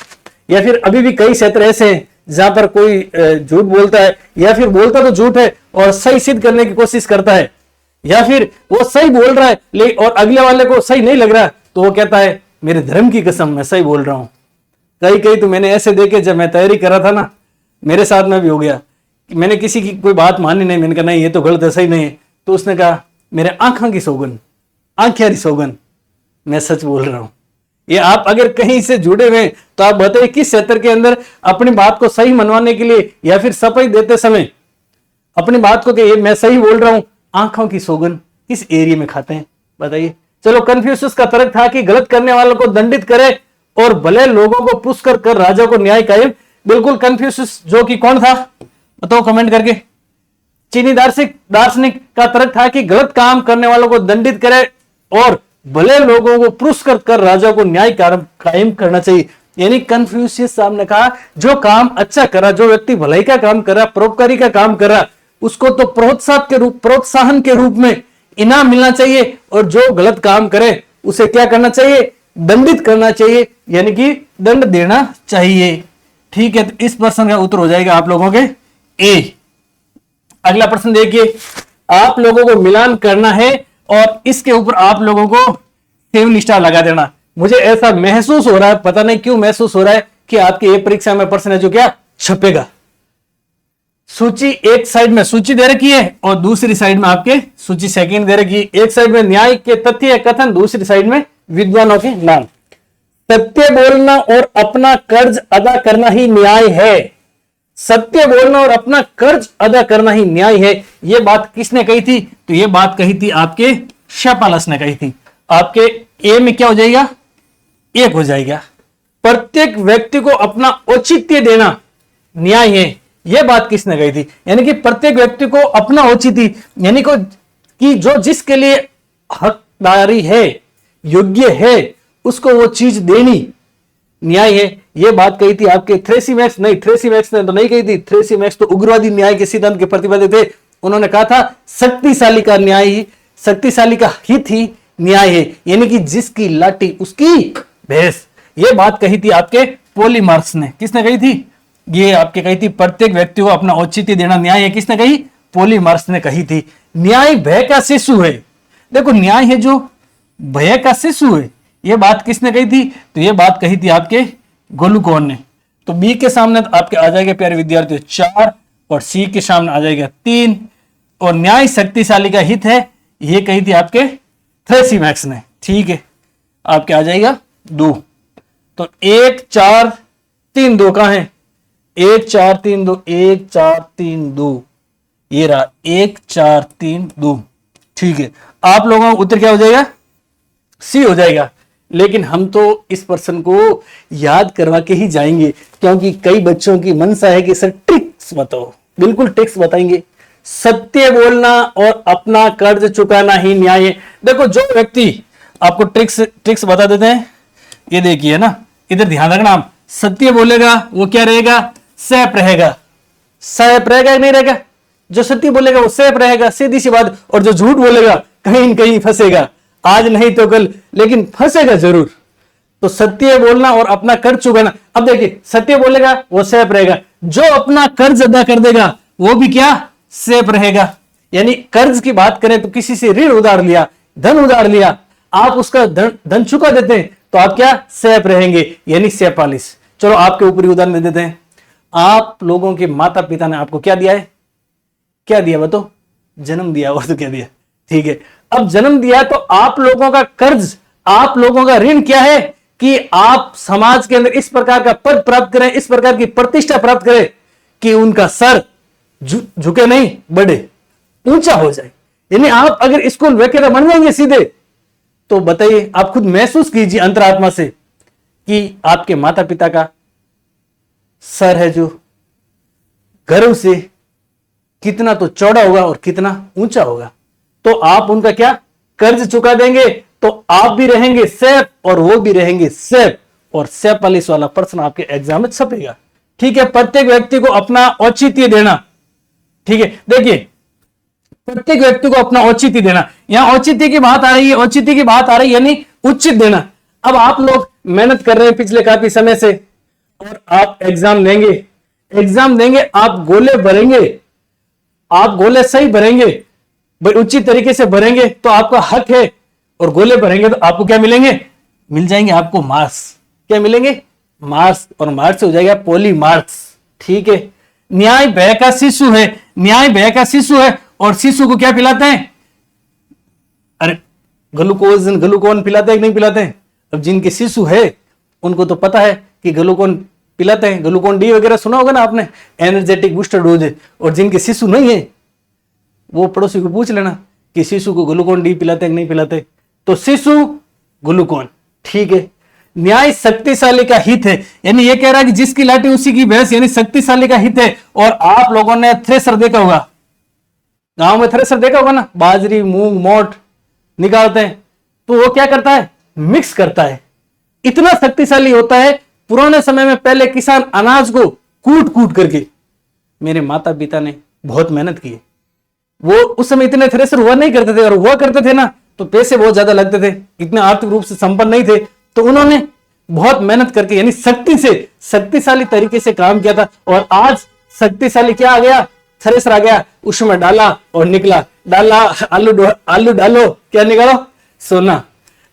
या फिर अभी भी कई क्षेत्र ऐसे हैं जहां पर कोई झूठ बोलता है, या फिर बोलता तो झूठ है और सही सिद्ध करने की कोशिश करता है, या फिर वो सही बोल रहा है और अगले वाले को सही नहीं लग रहा, तो वो कहता है मेरे धर्म की कसम मैं सही बोल रहा हूं। कई तो मैंने ऐसे देखे, जब मैं तैयारी कर रहा था ना, मेरे साथ में भी हो गया। मैंने किसी की कोई बात मानी नहीं, मैंने कहा नहीं ये तो गलत है, सही नहीं है। तो उसने कहा मेरे आंखों की सौगन, आंखें सौगन, मैं सच बोल रहा हूं। ये आप अगर कहीं से जुड़े हुए तो आप बताइए किस क्षेत्र के अंदर अपनी बात को सही मनवाने के लिए या फिर सफाई देते समय अपनी बात को कि मैं सही बोल रहा हूं, आंखों की सौगन किस एरिया में खाते हैं? बताइए। चलो, कन्फ्यूशियस का तर्क था कि गलत करने वालों को दंडित करे और भले लोगों को पुरस्कृत कर राजा को न्याय कायम। बिल्कुल, कन्फ्यूशियस जो कि कौन था बताओ कमेंट करके। चीनी दार्शनिक का तर्क था कि गलत काम करने वालों को दंडित करे और भले लोगों को पुरस्कृत कर राजा को न्याय कायम करना चाहिए। यानी कन्फ्यूशियस साहब ने कहा जो काम अच्छा करा, जो व्यक्ति भलाई का काम कर रहा, परोपकारी का काम कर रहा, उसको तो प्रोत्साहन के रूप में इनाम मिलना चाहिए, और जो गलत काम करे उसे क्या करना चाहिए? दंडित करना चाहिए, यानी कि दंड देना चाहिए। ठीक है, तो इस प्रश्न का उत्तर हो जाएगा आप लोगों के ए। अगला प्रश्न देखिए, आप लोगों को मिलान करना है और इसके ऊपर आप लोगों को 7 स्टार लगा देना। मुझे ऐसा महसूस हो रहा है, पता नहीं क्यों महसूस हो रहा है कि आपकी ये परीक्षा में प्रश्न है जो क्या छपेगा। सूची एक साइड में सूची दे रखी है और दूसरी साइड में आपके सूची सेकंड दे रखी है। एक साइड में न्याय के तथ्य या कथन, दूसरी साइड में विद्वानों के नाम। सत्य बोलना और अपना कर्ज अदा करना ही न्याय है। सत्य बोलना और अपना कर्ज अदा करना ही न्याय है। यह बात किसने कही थी? तो यह बात कही थी आपके शापालस ने कही थी। आपके ए में क्या हो जाएगा? एक हो जाएगा। प्रत्येक व्यक्ति को अपना औचित्य देना न्याय है। यह बात किसने कही थी? यानी कि प्रत्येक व्यक्ति को अपना औचित्य, यानी कि जो जिसके लिए हकदारी है, योग्य है, उसको वो चीज देनी न्याय है। यह बात कही थी आपके थ्रेसिमैक्स। नहीं, थ्रेसिमैक्स ने तो नहीं कही थी। थ्रेसिमैक्स तो उग्रवादी न्याय के सिद्धांत के प्रतिपादक थे। उन्होंने कहा था शक्तिशाली का न्याय ही, शक्तिशाली का हित ही न्याय है, यानी कि जिसकी लाठी उसकी भैंस। यह बात कही थी आपके पॉलीमार्क्स ने। किसने कही थी? ये आपके कही थी प्रत्येक व्यक्ति को अपना औचित्य देना न्याय है। किसने कही? पॉलीमार्क्स ने कही थी। न्याय भय का शिशु है। देखो, न्याय है जो भय का शिशु है। यह बात किसने कही थी? तो यह बात कही थी आपके गोलुकोन ने। तो बी के सामने आपके आ जाएगा प्यारे विद्यार्थियों 4 और सी के सामने आ जाएगा 3। और न्याय शक्तिशाली का हित है, यह कही थी आपके थ्रेसिमैक्स ने। ठीक है, आपके आ जाएगा 2। तो 1 4 3 2 कहां है? 1 4 3 2, 1 4 3 2, ये रहा 1 4 3 2। ठीक है, आप लोगों का उत्तर क्या हो जाएगा? सी हो जाएगा। लेकिन हम तो इस प्रश्न को याद करवा के ही जाएंगे, क्योंकि कई बच्चों की मनसा है कि सर ट्रिक्स बताओ। बिल्कुल ट्रिक्स बताएंगे। सत्य बोलना और अपना कर्ज चुकाना ही न्याय है। देखो, जो व्यक्ति आपको ट्रिक्स बता देते हैं, ये देखिए ना, इधर ध्यान रखना। आप सत्य बोलेगा वो क्या रहेगा? सैप रहेगा। सैप रहेगा या नहीं रहेगा? जो सत्य बोलेगा वो सैप रहेगा, सीधी सी बात। और जो झूठ बोलेगा कहीं न कहीं फंसेगा, आज नहीं तो कल, लेकिन फंसेगा जरूर। तो सत्य बोलना और अपना कर्ज चुकाना। अब देखिए, सत्य बोलेगा वो सैप रहेगा, जो अपना कर्ज अदा कर देगा वो भी क्या? सैप रहेगा। यानी कर्ज की बात करें तो किसी से ऋण उधार लिया, धन उधार लिया, आप उसका धन चुका देते हैं तो आप क्या? सैप रहेंगे, यानी सैपालिस। चलो आपके ऊपर उदाहरण दे देते हैं। आप लोगों के माता पिता ने आपको क्या दिया है? क्या दिया बताओ? जन्म दिया, और तो क्या दिया? ठीक है, अब जन्म दिया तो आप लोगों का कर्ज, आप लोगों का ऋण क्या है? कि आप समाज के अंदर इस प्रकार का पद प्राप्त करें, इस प्रकार की प्रतिष्ठा प्राप्त करें कि उनका सर झुके नहीं, बढ़े, ऊंचा हो जाए। यानी आप अगर स्कूल वगैरह बन जाएंगे सीधे, तो बताइए, आप खुद महसूस कीजिए अंतरात्मा से कि आपके माता पिता का सर है जो गर्व से कितना तो चौड़ा होगा और कितना ऊंचा होगा। तो आप उनका क्या? कर्ज चुका देंगे तो आप भी रहेंगे सेफ और वो भी रहेंगे सेफ। और सैपालिस वाला प्रश्न आपके एग्जाम में छपेगा। ठीक है, प्रत्येक व्यक्ति को अपना औचित्य देना। ठीक है, देखिए, प्रत्येक व्यक्ति को अपना औचित्य देना। यहां औचित्य की बात आ रही है, औचित्य की बात आ रही है, यानी उचित देना। अब आप लोग मेहनत कर रहे हैं पिछले काफी समय से, और आप एग्जाम देंगे, आप गोले भरेंगे, आप गोले सही भरेंगे, उचित तरीके से भरेंगे तो आपका हक है। और गोले भरेंगे तो आपको क्या मिलेंगे? मिल जाएंगे आपको मार्क्स। क्या मिलेंगे? मार्क्स। और मार्क्स हो जाएगा पॉली मार्क्स। ठीक है, न्याय भय का शिशु है। न्याय भय का शिशु है। और शिशु को क्या पिलाते हैं? अरे ग्लूकोन पिलाते हैं कि नहीं पिलाते हैं? अब जिनके शिशु है उनको तो पता है कि ग्लूकोन पिलाते हैं। ग्लूकोन डी वगैरह सुना होगा ना आपने, एनर्जेटिक बूस्टर डोज है। और जिनके शिशु नहीं है वो पड़ोसी को पूछ लेना कि शिशु को ग्लूकोन डी पिलाते हैं कि नहीं पिलाते। तो शिशु ग्लूकोन। ठीक है, न्याय शक्तिशाली का हित है। यानी ये कह रहा है कि जिसकी लाठी उसी की भैंस, यानी शक्तिशाली का हित है। और आप लोगों ने थ्रेसर देखा होगा, गांव में थ्रेसर देखा होगा ना, बाजरी मूंग मोट निकालते हैं, तो वो क्या करता है? मिक्स करता है। इतना शक्तिशाली होता है। पुराने समय में पहले किसान अनाज को कूट कूट करके, मेरे माता पिता ने बहुत मेहनत की है। वो उस समय इतने थ्रेसर हुआ नहीं करते थे, और हुआ करते थे ना तो पैसे बहुत ज्यादा लगते थे, इतने आर्थिक रूप से संपन्न नहीं थे। तो उन्होंने बहुत मेहनत करके, यानी शक्ति से, शक्तिशाली तरीके से काम किया था। और आज शक्तिशाली क्या आ गया? थ्रेसर आ गया, उसमें डाला और निकला। डाला आलू डालो, क्या निकालो? सोना।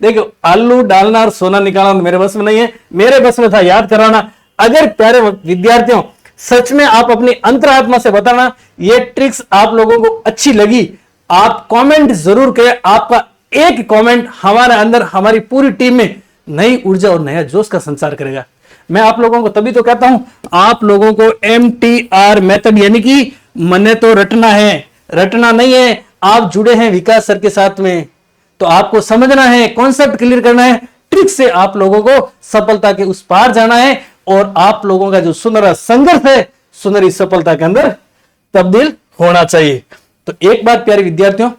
देखो, आलू डालना और सोना निकालना मेरे बस में नहीं है, मेरे बस में था याद कराना। अगर प्यारे विद्यार्थियों सच में आप अपनी अंतरात्मा से बताना, ये ट्रिक्स आप लोगों को अच्छी लगी। आप कमेंट जरूर करें। आपका एक कमेंट हमारे अंदर, हमारी पूरी टीम में नई ऊर्जा और नया जोश का संचार करेगा। मैं आप लोगों को तभी तो कहता हूं, आप लोगों को MTR मेथड यानी कि मने तो रटना है, रटना नहीं है। आप जुड़े हैं विकास सर के साथ में, तो आपको समझना है, कॉन्सेप्ट क्लियर करना है, ट्रिक से आप लोगों को सफलता के उस पार जाना है और आप लोगों का जो सुनहरा संघर्ष है सुनहरी सफलता के अंदर तब्दील होना चाहिए। तो एक बार प्यारे विद्यार्थियों,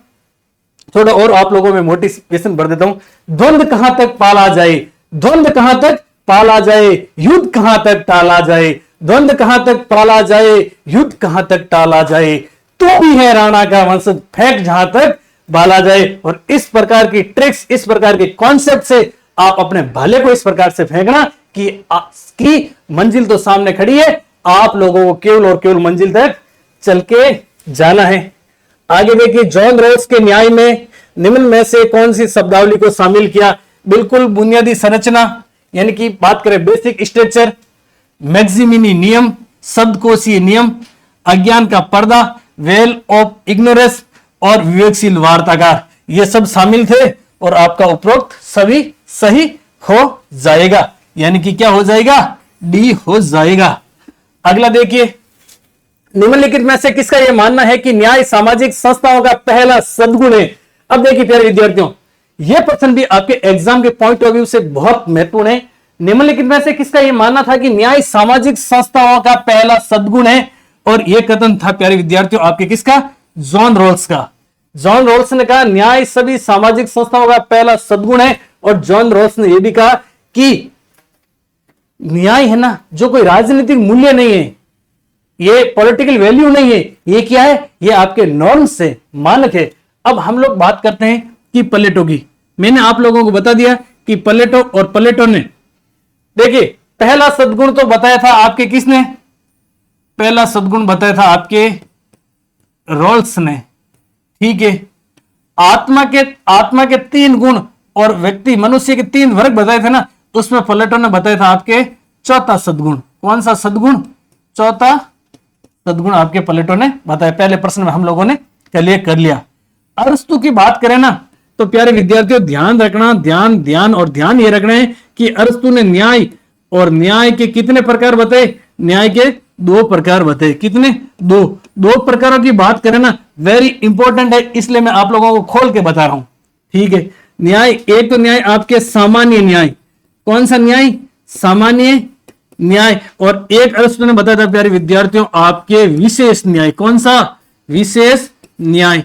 थोड़ा और आप लोगों में मोटिवेशन भर देता हूं। द्वंद्व कहां तक पाला जाए, द्वंद्व कहां तक पाला जाए, युद्ध कहां तक टाला जाए, द्वंद्व कहां तक पाला जाए, युद्ध कहां तक टाला जाए, तो भी है राणा का वंशज, फेंक जहां तक बाला जाए। और इस प्रकार की ट्रिक्स, इस प्रकार के कॉन्सेप्ट से आप अपने भाले को इस प्रकार से फेंकना कि मंजिल तो सामने खड़ी है, आप लोगों को केवल और केवल मंजिल तक चल के जाना है। आगे देखिए, जॉन रॉल्स के न्याय में निम्न में से कौन सी शब्दावली को शामिल किया। बिल्कुल बुनियादी संरचना यानी कि बात करें बेसिक स्ट्रक्चर, मैक्सिमिनी नियम, शब्दकोशीय नियम, अज्ञान का पर्दा, वेल ऑफ इग्नोरेंस और विवेकशील वार्ताकार, ये सब शामिल थे और आपका उपरोक्त सभी सही हो जाएगा। यानी कि क्या हो जाएगा, डी हो जाएगा। अगला देखिए, निम्नलिखित में से किसका यह मानना है कि न्याय सामाजिक संस्थाओं का पहला सद्गुण है। अब देखिए प्यारे विद्यार्थियों, यह प्रश्न भी आपके एग्जाम के पॉइंट ऑफ व्यू से बहुत महत्वपूर्ण है। निम्नलिखित में से किसका यह मानना था कि न्याय सामाजिक संस्थाओं का पहला सद्गुण है, और यह कथन था प्यारे विद्यार्थियों आपके किसका, जॉन रॉल्स का। जॉन रॉल्स ने कहा न्याय सभी सामाजिक संस्थाओं का पहला सद्गुण है, और जॉन रॉल्स ने यह भी कहा कि न्याय है ना, जो कोई राजनीतिक मूल्य नहीं है, ये पॉलिटिकल वैल्यू नहीं है, ये क्या है, ये आपके नॉर्म्स से मानक है। अब हम लोग बात करते हैं कि प्लेटो की। मैंने आप लोगों को बता दिया कि प्लेटो और प्लेटो ने, देखिए पहला सद्गुण तो बताया था आपके किसने, पहला सद्गुण बताया था आपके रॉल्स ने, ठीक है। आत्मा के 3 गुण और व्यक्ति मनुष्य के 3 वर्ग बताए थे ना, उसमें प्लेटो ने बताया था आपके चौथा सद्गुण। कौन सा सद्गुण, चौथा सद्गुण आपके प्लेटो ने बताया। पहले प्रश्न में हम लोगों ने क्लियर कर लिया। अरस्तु की बात करें ना, तो प्यारे विद्यार्थियों ध्यान रखना, ध्यान और ध्यान ये रखना है कि अरस्तु ने न्याय और न्याय के कितने प्रकार बताए, न्याय के 2 प्रकार बताए। कितने, 2 प्रकारों की बात करें ना, वेरी इंपॉर्टेंट है, इसलिए मैं आप लोगों को खोल के बता रहा हूं, ठीक है। न्याय, एक तो न्याय आपके सामान्य न्याय, कौन सा न्याय, सामान्य न्याय, और एक अरस्तु ने बताया था प्यारे विद्यार्थियों आपके विशेष न्याय। कौन सा, विशेष न्याय।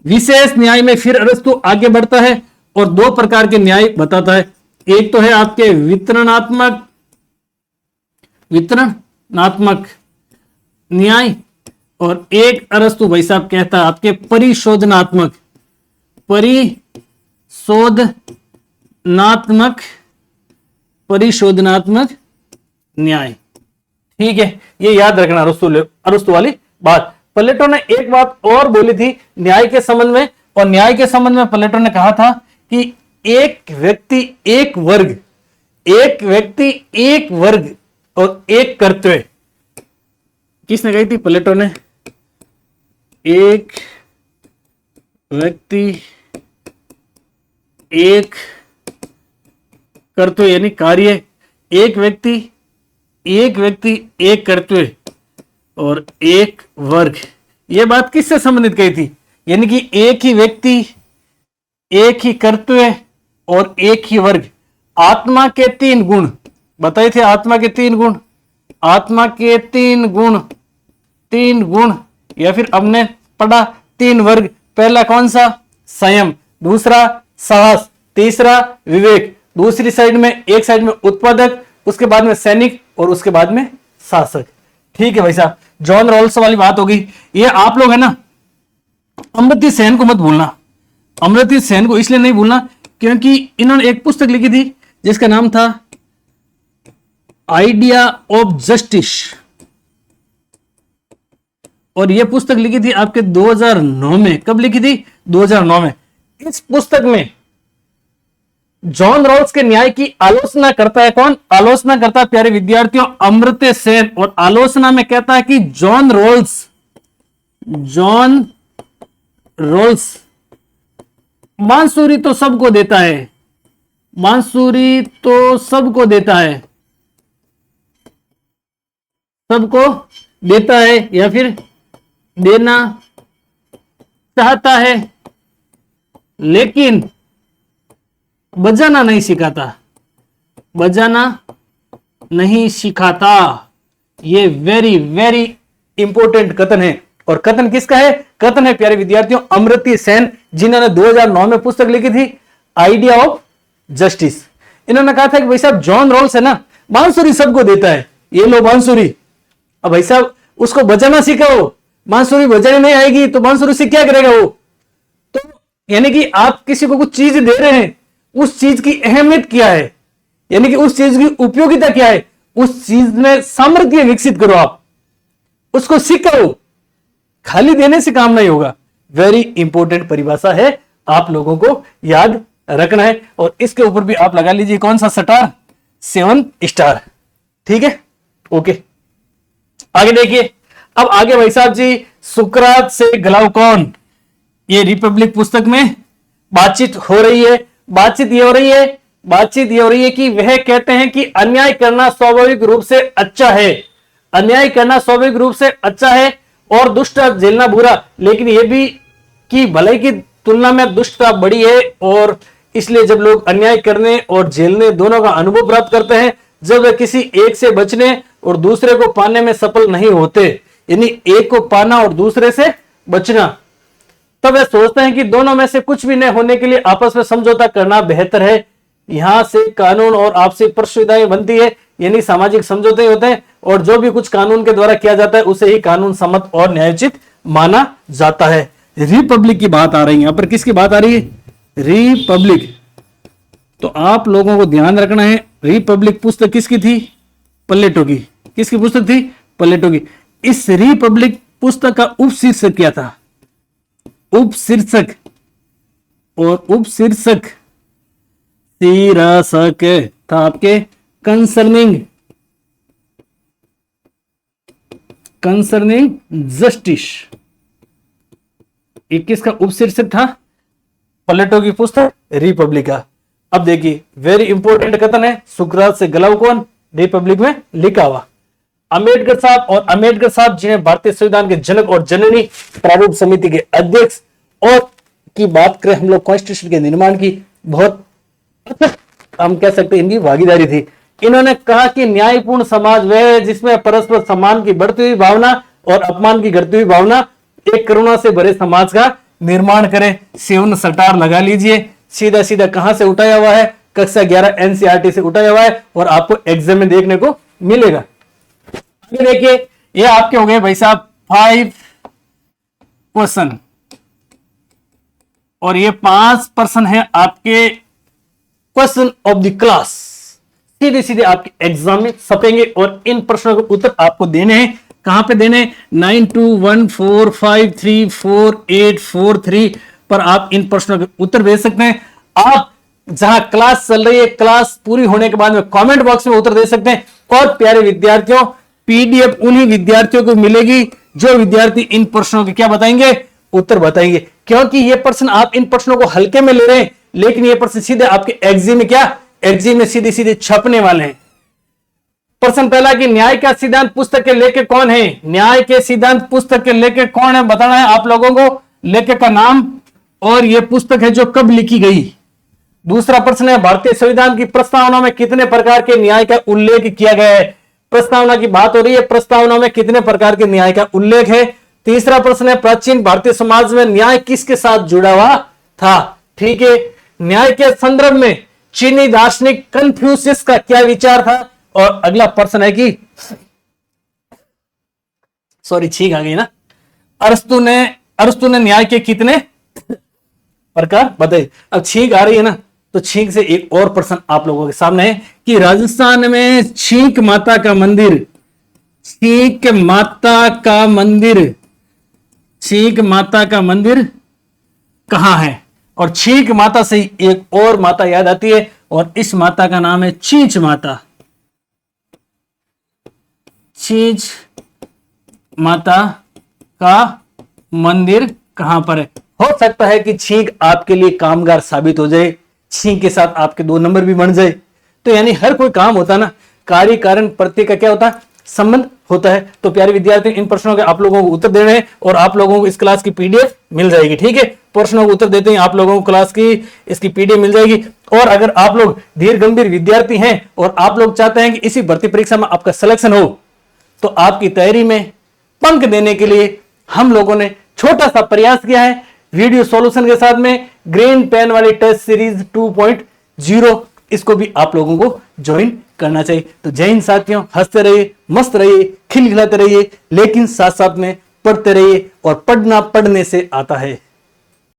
विशेष न्याय में फिर अरस्तु आगे बढ़ता है और 2 प्रकार के न्याय बताता है। एक तो है आपके वितरणात्मक न्याय, और एक अरस्तु भाई साहब कहता है आपके परिशोधनात्मक न्याय, ठीक है। ये याद रखना अरस्तु वाली बात। प्लेटो ने एक बात और बोली थी न्याय के संबंध में, और न्याय के संबंध में प्लेटो ने कहा था कि एक व्यक्ति एक वर्ग, एक व्यक्ति एक वर्ग और एक कर्तव्य। किसने कही थी, प्लेटो ने। एक व्यक्ति एक कर्तव्य यानी कार्य, एक व्यक्ति एक कर्तव्य और एक वर्ग। यह बात किससे संबंधित कही थी, यानी कि एक ही व्यक्ति एक ही कर्तव्य और एक ही वर्ग। आत्मा के 3 गुण बताए थे, आत्मा के 3 गुण, आत्मा के 3 गुण, या फिर हमने पढ़ा 3 वर्ग। पहला कौन सा, संयम, दूसरा साहस, तीसरा विवेक। दूसरी साइड में, एक साइड में उत्पादक, उसके बाद में सैनिक और उसके बाद में शासक, ठीक है भाई साहब। जॉन रॉल्स वाली बात होगी। ये आप लोग है ना, अमर्त्य सेन को मत भूलना। अमर्त्य सेन को इसलिए नहीं भूलना क्योंकि इन्होंने एक पुस्तक लिखी थी जिसका नाम था आइडिया ऑफ जस्टिस, और यह पुस्तक लिखी थी आपके 2009 में। कब लिखी थी, 2009 में। इस पुस्तक में जॉन रॉल्स के न्याय की आलोचना करता है कौन? आलोचना करता है प्यारे विद्यार्थियों अमर्त्य सेन। और आलोचना में कहता है कि जॉन रॉल्स बांसुरी तो सबको देता है, बांसुरी तो सबको देता है, सबको देता है या फिर देना चाहता है, लेकिन बजाना नहीं सिखाता, बजाना नहीं सिखाता। ये वेरी वेरी इंपॉर्टेंट कथन है। और कथन किसका है? कथन है प्यारे विद्यार्थियों अमर्त्य सेन, जिन्होंने 2009 में पुस्तक लिखी थी आइडिया ऑफ जस्टिस। इन्होंने कहा था कि भाई साहब जॉन रॉल्स है ना, बांसुरी सबको देता है, ये लो बांसुरी, अब भाई साहब उसको बजाना सिखाओ, बांसुरी बजाने नहीं आएगी तो बांसुरी से क्या करेगा वो? तो यानी कि आप किसी को कुछ चीज दे रहे हैं, उस चीज की अहमियत क्या है, यानी कि उस चीज की उपयोगिता क्या है, उस चीज में सामर्थ्य विकसित करो, आप उसको सिखाओ, खाली देने से काम नहीं होगा। वेरी इंपॉर्टेंट परिभाषा है, आप लोगों को याद रखना है। और इसके ऊपर भी आप लगा लीजिए कौन सा स्टार? 7 स्टार। ठीक है, ओके। आगे देखिए, अब आगे भाई साहब जी सुकरात से ग्लाउकॉन, ये रिपब्लिक पुस्तक में बातचीत हो रही है। बातचीत ये हो रही है कि वह कहते हैं कि अन्याय करना स्वाभाविक रूप से अच्छा है, अन्याय करना स्वाभाविक रूप से अच्छा है और दुष्ट झेलना बुरा, लेकिन यह भी कि भलाई की तुलना में दुष्टता बड़ी है। और इसलिए जब लोग अन्याय करने और झेलने दोनों का अनुभव प्राप्त करते हैं, जब वे किसी एक से बचने और दूसरे को पाने में सफल नहीं होते, यानी एक को पाना और दूसरे से बचना, तब वे सोचते हैं कि दोनों में से कुछ भी न होने के लिए आपस में समझौता करना बेहतर है। यहां से कानून और आपसी परसुविधाएं बनती है, यानी सामाजिक समझौते होते हैं और जो भी कुछ कानून के द्वारा किया जाता है उसे ही कानून सम्मत और न्यायोचित माना जाता है। रिपब्लिक की बात आ रही है, यहां पर किसकी बात आ रही है? रिपब्लिक। तो आप लोगों को ध्यान रखना है, रिपब्लिक पुस्तक किसकी थी? प्लेटो की। किसकी पुस्तक थी? प्लेटो की। इस रिपब्लिक पुस्तक का उपशीर्षक क्या था? उपशीर्षक शीर्षक था आपके कंसर्निंग जस्टिस। 21 का उपशीर्षक था प्लेटो की पुस्तक रिपब्लिका। अब देखिए वेरी इंपॉर्टेंट कथन है, सुकरात से ग्लाउकॉन, रिपब्लिक में लिखा हुआ। अंबेडकर साहब, और अंबेडकर साहब जिन्हें भारतीय संविधान के जनक और जननी, प्रारूप समिति के अध्यक्ष, और की बात करें हम लोग कॉन्स्टिट्यूशन के निर्माण की, बहुत हम कह सकते हैं इनकी भागीदारी थी। इन्होंने कहा कि न्यायपूर्ण समाज वह है जिसमें परस्पर सम्मान की बढ़ती हुई भावना और अपमान की घटती हुई भावना एक करुणा से भरे समाज का निर्माण करे। 7 स्टार लगा लीजिए। सीधा सीधा कहां से उठाया हुआ है? कक्षा 11 एनसीईआरटी से उठाया हुआ है और आपको एग्जाम में देखने को मिलेगा। देखिए ये आपके हो गए भाई साहब 5 क्वेश्चन, और ये 5% है आपके क्वेश्चन ऑफ द क्लास, सीधे सीधे आपके एग्जाम में छपेंगे और इन प्रश्नों के उत्तर आपको देने हैं। कहां पे देने? 9214534843 पर आप इन प्रश्नों के उत्तर भेज सकते हैं। आप जहां क्लास चल रही है, क्लास पूरी होने के बाद में कमेंट बॉक्स में उत्तर दे सकते हैं। और प्यारे विद्यार्थियों, पीडीएफ उन्हीं विद्यार्थियों को मिलेगी जो विद्यार्थी इन प्रश्नों के क्या बताएंगे? उत्तर बताएंगे। क्योंकि ये प्रश्न आप इन प्रश्नों को हल्के में ले रहे हैं, लेकिन ये प्रश्न सीधे आपके एग्जाम में क्या? एग्जाम में सीधे सीधे छपने वाले हैं। प्रश्न पहला कि न्याय का सिद्धांत पुस्तक के लेखक कौन है? न्याय के सिद्धांत पुस्तक के लेखक कौन है बताना है आप लोगों को, लेखक का नाम और यह पुस्तक है जो कब लिखी गई। दूसरा प्रश्न है भारतीय संविधान की प्रस्तावना में कितने प्रकार के न्याय का उल्लेख किया गया है? प्रस्तावना की बात हो रही है, प्रस्तावना में कितने प्रकार के न्याय का उल्लेख है। तीसरा प्रश्न है प्राचीन भारतीय समाज में न्याय किसके साथ जुड़ा हुआ था? ठीक है, न्याय के संदर्भ में चीनी दार्शनिक कन्फ्यूशियस का क्या विचार था। और अगला प्रश्न है कि सॉरी छींक आ गई ना, अरस्तु ने न्याय के कितने प्रकार बताए। अब छींक आ रही है ना, तो छींक से एक और प्रश्न आप लोगों के सामने है कि राजस्थान में छींक माता का मंदिर, छींक माता का मंदिर कहां है? और छींक माता से ही एक और माता याद आती है, और इस माता का नाम है चींच माता। चींच माता का मंदिर कहां पर है? हो सकता है कि छींक आपके लिए कामगार साबित हो जाए, छींक के साथ आपके 2 नंबर भी बन जाए। तो यानी हर कोई काम होता है ना, कार्य कारण प्रत्यय का क्या होता है? संबंध होता है। तो प्यारे विद्यार्थी, इन प्रश्नों के आप लोगों को उत्तर देने हैं और आप लोगों को इस क्लास की पीडीएफ मिल जाएगी। ठीक है, प्रश्नों को उत्तर देते हैं आप लोगों को क्लास की इसकी पीडीएफ मिल जाएगी। और अगर आप लोग धीर गंभीर विद्यार्थी हैं और आप लोग चाहते हैं कि इसी भर्ती परीक्षा में आपका सिलेक्शन हो, तो आपकी तैयारी में पंख देने के लिए हम लोगों ने छोटा सा प्रयास किया है वीडियो सॉल्यूशन के साथ में, ग्रीन पेन वाली टेस्ट सीरीज 2.0। इसको भी आप लोगों को ज्वाइन करना चाहिए। तो जय हिंद साथियों, हंसते रहिए, मस्त रहिए, खिलखिलाते रहिए, लेकिन साथ साथ में पढ़ते रहिए, और पढ़ना पढ़ने से आता है।